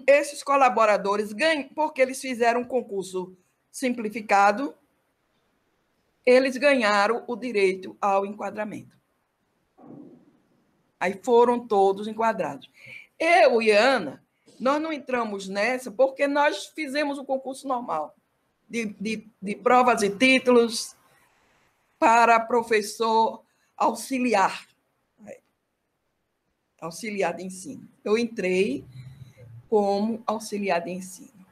esses colaboradores ganham, porque eles fizeram um concurso simplificado, eles ganharam o direito ao enquadramento. Aí foram todos enquadrados. Eu e Ana, nós não entramos nessa porque nós fizemos o concurso normal de provas e títulos para professor auxiliar, auxiliar de ensino. Eu entrei como auxiliar de ensino.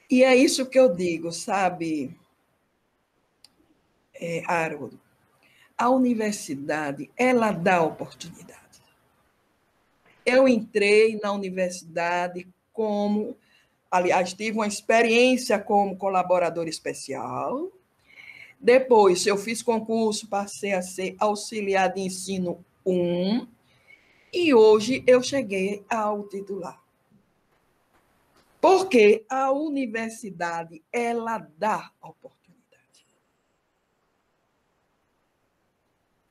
E é isso que eu digo, sabe, Haroldo? A universidade, ela dá oportunidade. Eu entrei na universidade como, aliás, tive uma experiência como colaborador especial. Depois, eu fiz concurso, passei a ser auxiliar de ensino 1, e hoje eu cheguei ao titular. Porque a universidade, ela dá oportunidade.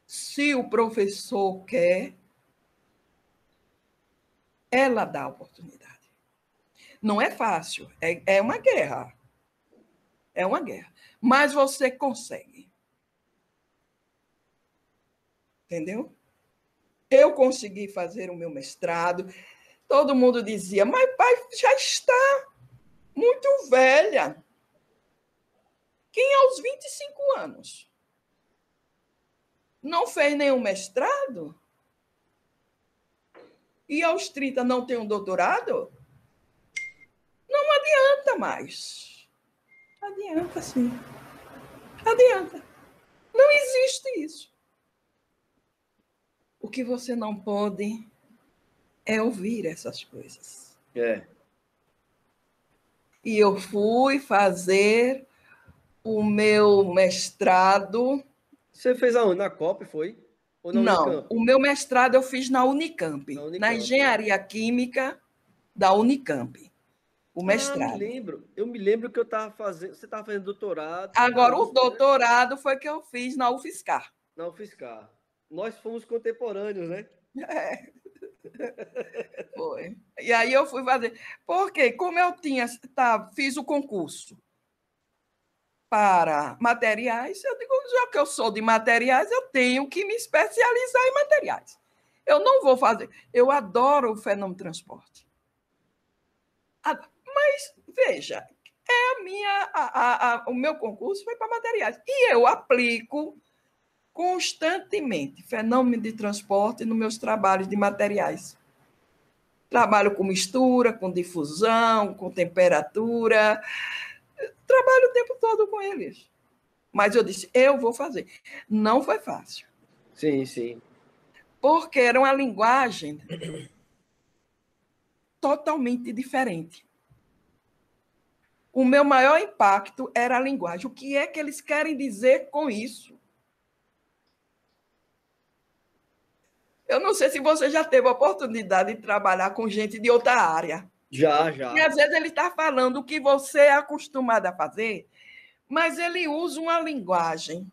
Se o professor quer, ela dá oportunidade. Não é fácil, é uma guerra. É uma guerra. Mas você consegue. Entendeu? Eu consegui fazer o meu mestrado. Todo mundo dizia, mas pai, já está muito velha. Quem aos 25 anos não fez nenhum mestrado e aos 30 não tem um doutorado, não adianta mais. Adianta, sim. Adianta. Não existe isso. O que você não pode é ouvir essas coisas. E eu fui fazer o meu mestrado. Você fez aonde? Na COP, foi? Ou na Não, Unicamp? o meu mestrado eu fiz na Unicamp, Na Unicamp, na Engenharia Química da Unicamp, o mestrado. Eu me lembro que eu estava fazendo. Você estava fazendo doutorado. Agora, o doutorado foi que eu fiz na UFSCar. Na UFSCar. Nós fomos contemporâneos, né? Foi. E aí eu fui fazer. Porque, como eu fiz o concurso para materiais, eu digo, já que eu sou de materiais, eu tenho que me especializar em materiais. Eu não vou fazer. Eu adoro o fenômeno transporte. Mas, veja, o meu concurso foi para materiais. E eu aplico constantemente fenômeno de transporte nos meus trabalhos de materiais. Trabalho com mistura, com difusão, com temperatura. Trabalho o tempo todo com eles. Mas eu disse, eu vou fazer. Não foi fácil. Sim, sim. Porque era uma linguagem totalmente diferente. O meu maior impacto era a linguagem. O que é que eles querem dizer com isso? Eu não sei se você já teve a oportunidade de trabalhar com gente de outra área. Já. E às vezes ele está falando o que você é acostumado a fazer, mas ele usa uma linguagem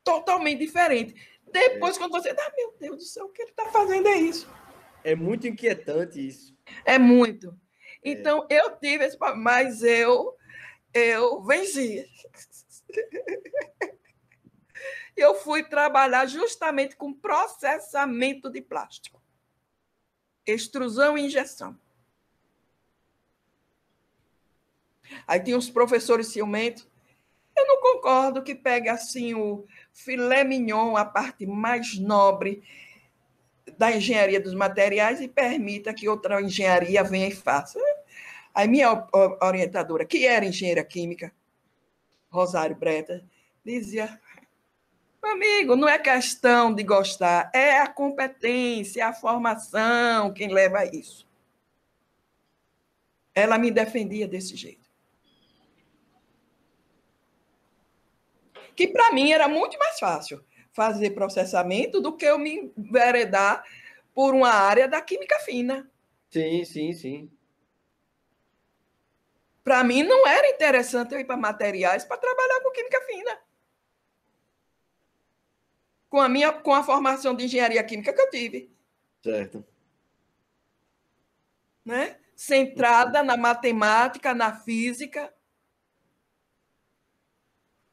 totalmente diferente. Depois, quando você dá, meu Deus do céu, o que ele está fazendo é isso. É muito inquietante isso. É muito. Então, eu tive esse... Mas eu venci. Eu fui trabalhar justamente com processamento de plástico. Extrusão e injeção. Aí tem os professores ciumentos. Eu não concordo que pegue assim o filé mignon, a parte mais nobre da engenharia dos materiais, e permita que outra engenharia venha e faça. Aí minha orientadora, que era engenheira química, Rosário Breta, dizia, meu amigo, não é questão de gostar, é a competência, a formação quem leva a isso. Ela me defendia desse jeito. Que para mim era muito mais fácil fazer processamento do que eu me enveredar por uma área da química fina. Sim, sim, sim. Para mim não era interessante eu ir para materiais para trabalhar com química fina. Com a formação de engenharia química que eu tive. Certo. Né? Centrada na matemática, na física,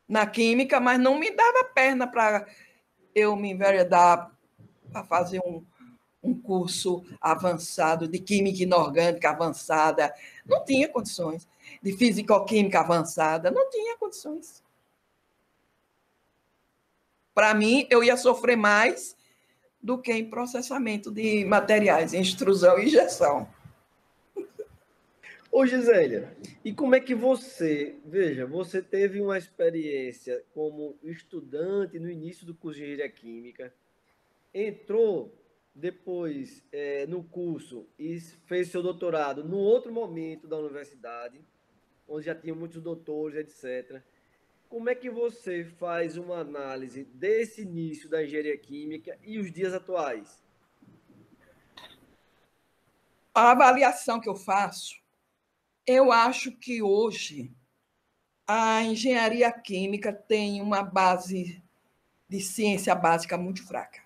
na química, mas não me dava perna para eu me enveredar para fazer um curso avançado de química inorgânica avançada. Não tinha condições. De fisicoquímica avançada, não tinha condições. Para mim, eu ia sofrer mais do que em processamento de materiais, em extrusão e injeção. Ô, Gisélia, e como é que veja, você teve uma experiência como estudante no início do curso de Engenharia Química, entrou depois no curso e fez seu doutorado no outro momento da universidade, onde já tinha muitos doutores, etc. Como é que você faz uma análise desse início da engenharia química e os dias atuais? A avaliação que eu faço, eu acho que hoje a engenharia química tem uma base de ciência básica muito fraca.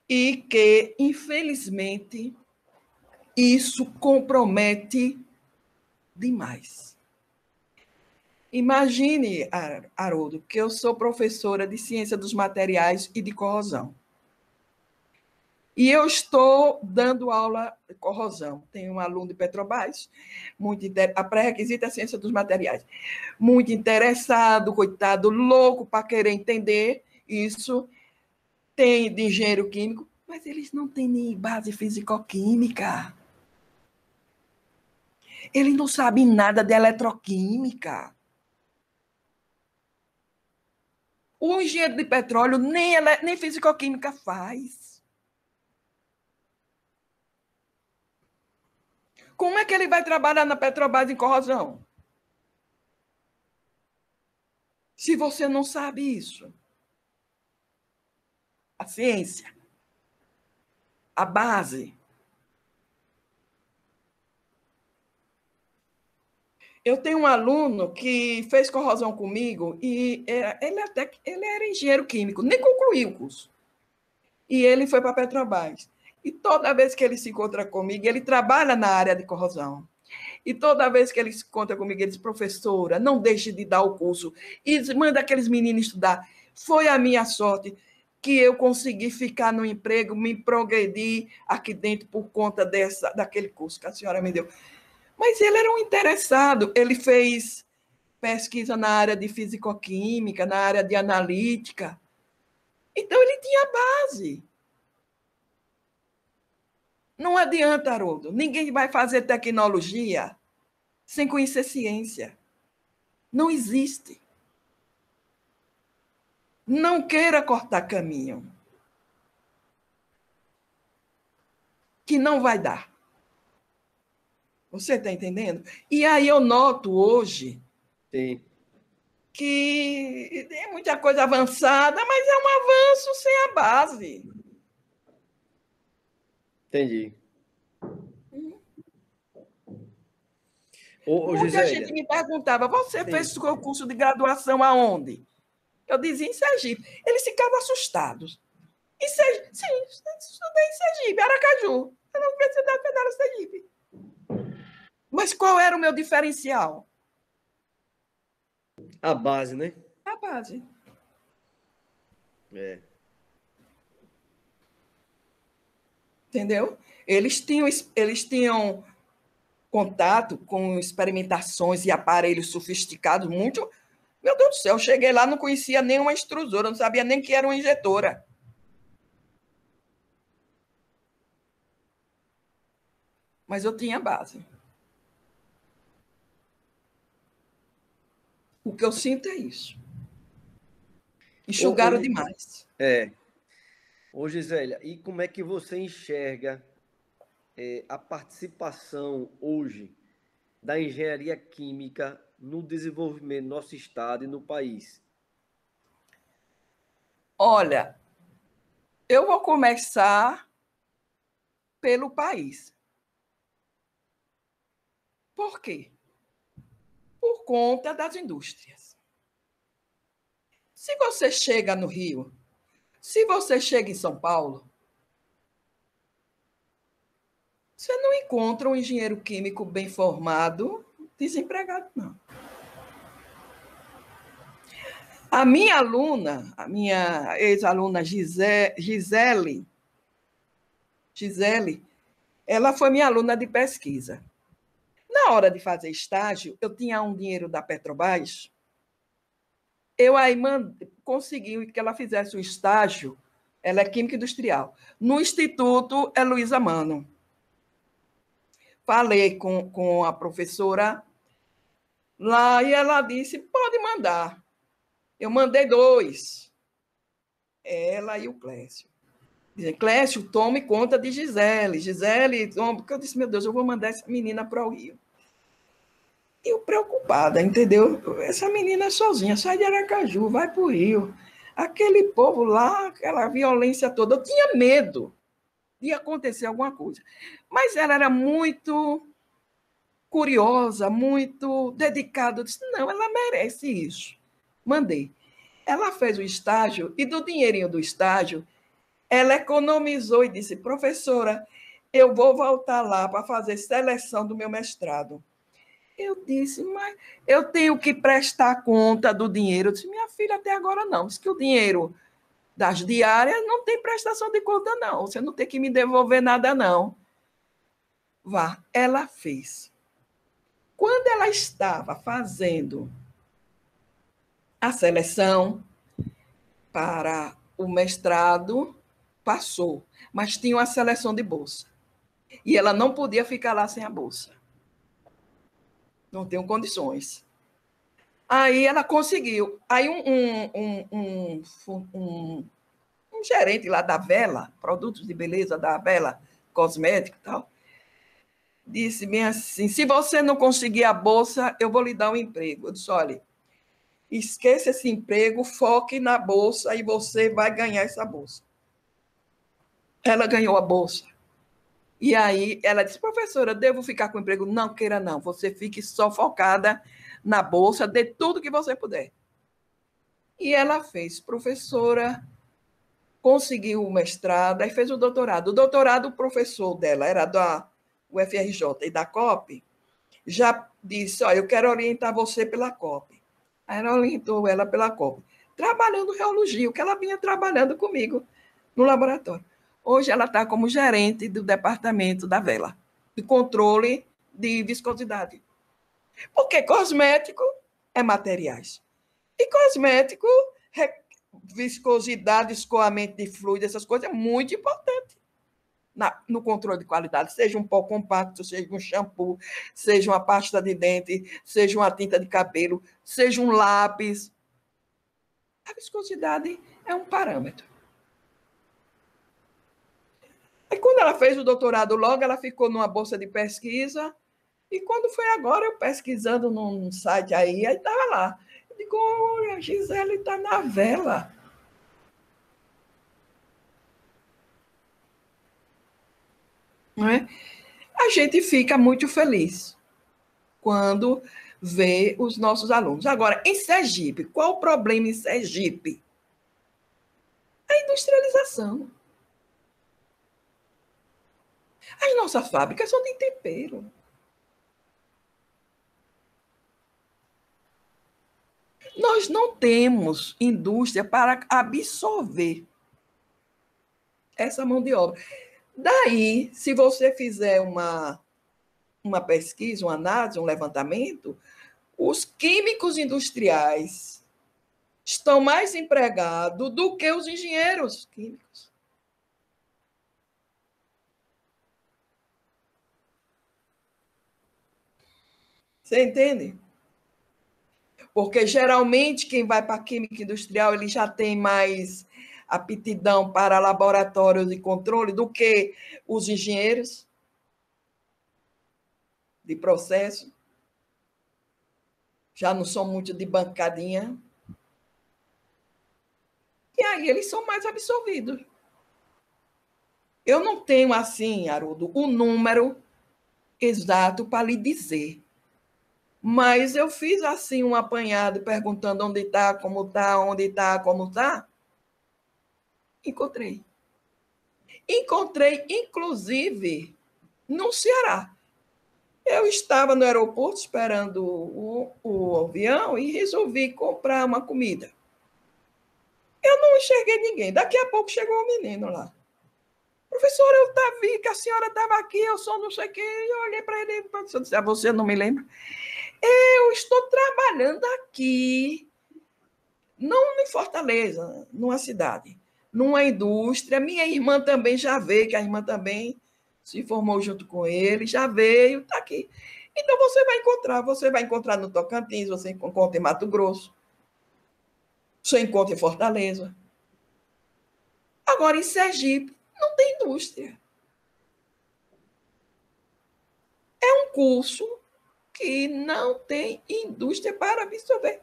E que, infelizmente, isso compromete demais. Imagine, Haroldo, que eu sou professora de ciência dos materiais e de corrosão. E eu estou dando aula de corrosão. Tem um aluno de Petrobras, a pré-requisita é a ciência dos materiais, muito interessado, coitado, louco para querer entender isso. Tem de engenheiro químico, mas eles não têm nem base fisicoquímica. Eles não sabem nada de eletroquímica. O engenheiro de petróleo nem fisicoquímica faz. Como é que ele vai trabalhar na Petrobras em corrosão? Se você não sabe isso. A ciência. A base. Eu tenho um aluno que fez corrosão comigo e ele era engenheiro químico, nem concluiu o curso. E ele foi para a Petrobras. E toda vez que ele se encontra comigo, ele trabalha na área de corrosão. E toda vez que ele se encontra comigo, ele diz, professora, não deixe de dar o curso. E manda aqueles meninos estudar. Foi a minha sorte que eu consegui ficar no emprego, me progredir aqui dentro por conta daquele curso que a senhora me deu. Mas ele era um interessado. Ele fez pesquisa na área de fisicoquímica, na área de analítica. Então, ele tinha base. Não adianta, Haroldo. Ninguém vai fazer tecnologia sem conhecer ciência. Não existe. Não queira cortar caminho. Que não vai dar. Você está entendendo? E aí eu noto hoje Sim. que é muita coisa avançada, mas é um avanço sem a base. Entendi. Muita gente Gisélia, me perguntava, você sim. fez o curso de graduação aonde? Eu dizia em Sergipe. Eles ficavam assustados. Em Sergipe? Sim, estudei em Sergipe, Aracaju, na Universidade Federal de Sergipe. Mas qual era o meu diferencial? A base, né? A base. É. Entendeu? Eles tinham contato com experimentações e aparelhos sofisticados, muito. Meu Deus do céu, eu cheguei lá, não conhecia nenhuma extrusora, não sabia nem que era uma injetora. Mas eu tinha base. O que eu sinto é isso. Enxugaram Hoje, demais. ô Gisélia, e como é que você enxerga a participação hoje da engenharia química no desenvolvimento do nosso estado e no país? Olha, eu vou começar pelo país. Por quê? Por conta das indústrias. Se você chega no Rio, se você chega em São Paulo, você não encontra um engenheiro químico bem formado desempregado, não. A minha aluna, a minha ex-aluna Gisele, ela foi minha aluna de pesquisa. Na hora de fazer estágio, eu tinha um dinheiro da Petrobras, eu aí consegui que ela fizesse o estágio, ela é química industrial, no Instituto Heloísa Mano. Falei com a professora lá e ela disse, pode mandar. Eu mandei 2, ela e o Clécio. Dizem, Clécio, tome conta de Gisele. Gisele, tome, porque eu disse, meu Deus, eu vou mandar essa menina para o Rio. Eu preocupada, entendeu? Essa menina sozinha, sai de Aracaju, vai para o Rio. Aquele povo lá, aquela violência toda, eu tinha medo de acontecer alguma coisa. Mas ela era muito curiosa, muito dedicada. Eu disse, não, ela merece isso. Mandei. Ela fez o estágio e do dinheirinho do estágio, ela economizou e disse, professora, eu vou voltar lá para fazer seleção do meu mestrado. Eu disse, mas eu tenho que prestar conta do dinheiro. Eu disse, minha filha, até agora não. Diz que o dinheiro das diárias não tem prestação de conta, não. Você não tem que me devolver nada, não. Vá, ela fez. Quando ela estava fazendo a seleção para o mestrado, passou, mas tinha uma seleção de bolsa. E ela não podia ficar lá sem a bolsa. Não tenho condições. Aí ela conseguiu. Aí um gerente lá da Vela, produtos de beleza da Vela, cosmético e tal, disse bem assim, se você não conseguir a bolsa, eu vou lhe dar um emprego. Eu disse, olha, esqueça esse emprego, foque na bolsa e você vai ganhar essa bolsa. Ela ganhou a bolsa. E aí ela disse, professora, devo ficar com o emprego? Não queira não, você fique só focada na bolsa, dê tudo que você puder. E ela fez, professora, conseguiu o mestrado, aí fez o doutorado. O doutorado, o professor dela era da UFRJ e da COP, já disse, eu quero orientar você pela COP. Aí ela orientou ela pela COP, trabalhando reologia, o que ela vinha trabalhando comigo no laboratório. Hoje ela está como gerente do departamento da Vela, de controle de viscosidade. Porque cosmético é materiais. E cosmético, viscosidade, escoamento de fluido, essas coisas é muito importante no controle de qualidade. Seja um pó compacto, seja um shampoo, seja uma pasta de dente, seja uma tinta de cabelo, seja um lápis. A viscosidade é um parâmetro. Aí, quando ela fez o doutorado, logo ela ficou numa bolsa de pesquisa, e quando foi agora, eu pesquisando num site aí estava lá. Eu digo, olha, a Gisele está na Vela. Não é? A gente fica muito feliz quando vê os nossos alunos. Agora, em Sergipe, qual o problema em Sergipe? A industrialização. As nossas fábricas são de tempero. Nós não temos indústria para absorver essa mão de obra. Daí, se você fizer uma pesquisa, uma análise, um levantamento, os químicos industriais estão mais empregados do que os engenheiros químicos. Você entende? Porque geralmente quem vai para a química industrial ele já tem mais aptidão para laboratórios de controle do que os engenheiros de processo. já não são muito de bancadinha. E aí eles são mais absorvidos. Eu não tenho, assim, Haroldo, o número exato para lhe dizer. Mas eu fiz, assim, um apanhado, perguntando onde está, como está, onde está, como está. Encontrei. Encontrei, inclusive, no Ceará. Eu estava no aeroporto esperando o avião e resolvi comprar uma comida. Eu não enxerguei ninguém. Daqui a pouco chegou o menino lá. Professora, vi que a senhora estava aqui, eu sou não sei o quê. Eu olhei para ele e disse, você não me lembra? Eu estou trabalhando aqui, não em Fortaleza, numa cidade, numa indústria. Minha irmã também já veio, que a irmã também se formou junto com ele, já veio, está aqui. Então você vai encontrar no Tocantins, você encontra em Mato Grosso, você encontra em Fortaleza. Agora, em Sergipe, não tem indústria. É um curso que não tem indústria para absorver.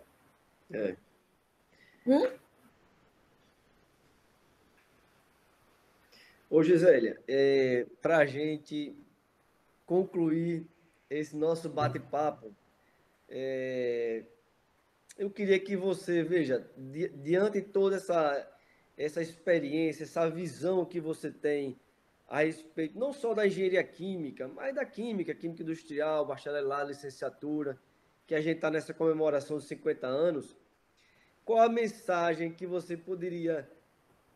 Ô, Gisélia, para a gente concluir esse nosso bate-papo, eu queria que você, veja, diante de toda essa experiência, essa visão que você tem a respeito não só da engenharia química, mas da química industrial, bacharelado, licenciatura, que a gente está nessa comemoração de 50 anos, qual a mensagem que você poderia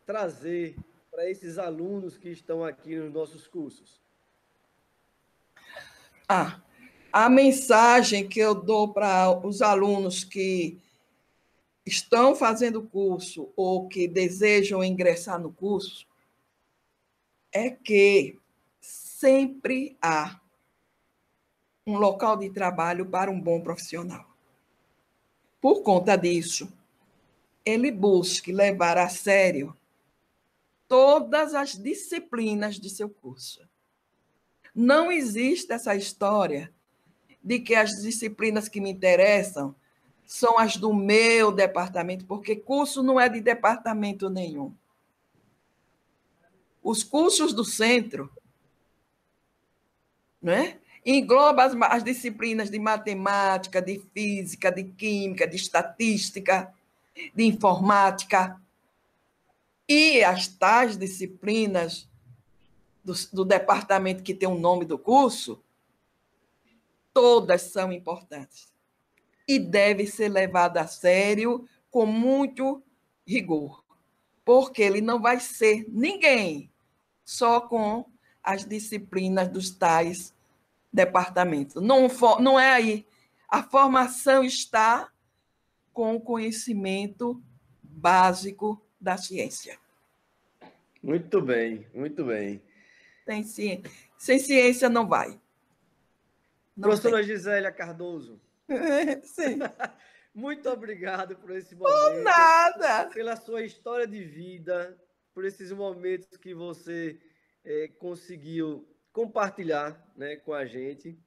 trazer para esses alunos que estão aqui nos nossos cursos? A mensagem que eu dou para os alunos que estão fazendo o curso ou que desejam ingressar no curso é que sempre há um local de trabalho para um bom profissional. Por conta disso, ele busque levar a sério todas as disciplinas de seu curso. Não existe essa história de que as disciplinas que me interessam são as do meu departamento, porque curso não é de departamento nenhum. Os cursos do centro, né, engloba as disciplinas de matemática, de física, de química, de estatística, de informática, e as tais disciplinas do departamento que tem o nome do curso, todas são importantes e deve ser levado a sério com muito rigor, porque ele não vai ser ninguém só com as disciplinas dos tais departamentos. Não é aí. A formação está com o conhecimento básico da ciência. Muito bem, muito bem. Sem ciência não vai. Professora Gisélia Cardoso. Sim. Muito obrigado por esse momento. Nada. Pela sua história de vida, por esses momentos que você conseguiu compartilhar, né, com a gente.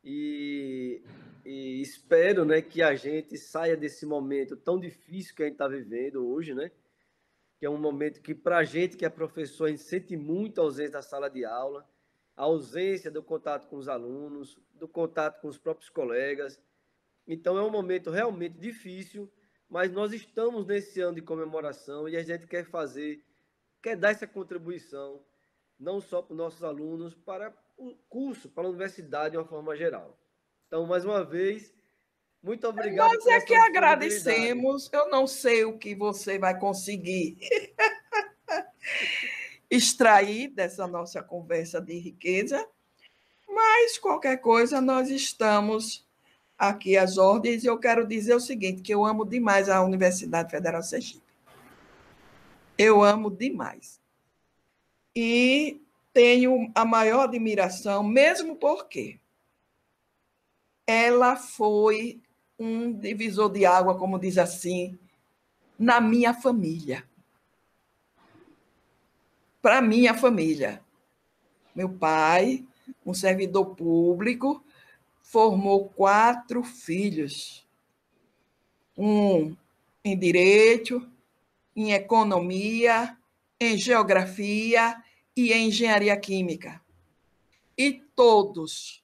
E espero, né, que a gente saia desse momento tão difícil que a gente está vivendo hoje, né? Que é um momento que, para a gente que é professor, a gente sente muito a ausência da sala de aula, a ausência do contato com os alunos, do contato com os próprios colegas. Então, é um momento realmente difícil, mas nós estamos nesse ano de comemoração e a gente quer dar essa contribuição, não só para os nossos alunos, para o curso, para a universidade de uma forma geral. Então, mais uma vez, muito obrigado. Nós é que agradecemos. Eu não sei o que você vai conseguir extrair dessa nossa conversa de riqueza, mas qualquer coisa nós estamos aqui às ordens. E eu quero dizer o seguinte, que eu amo demais a Universidade Federal de Sergipe. Eu amo demais. E tenho a maior admiração, mesmo porque ela foi um divisor de água, como diz assim, na minha família. Para minha família. Meu pai, um servidor público, formou 4 filhos um em direito, em economia, em geografia e em engenharia química. E todos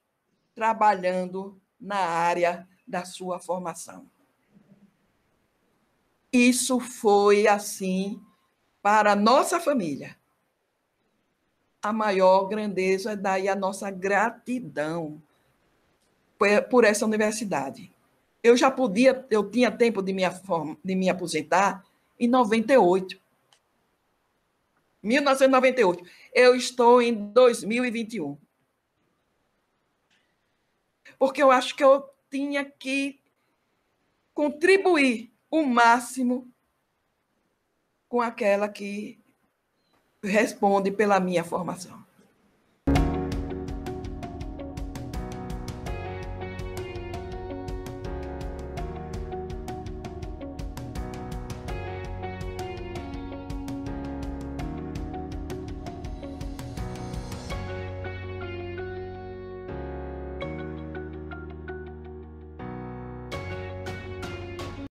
trabalhando na área da sua formação. Isso foi, assim, para a nossa família. A maior grandeza, daí a nossa gratidão por essa universidade. Eu tinha tempo de me aposentar em 98. 1998. Eu estou em 2021. Porque eu acho que eu tinha que contribuir o máximo com aquela que responde pela minha formação.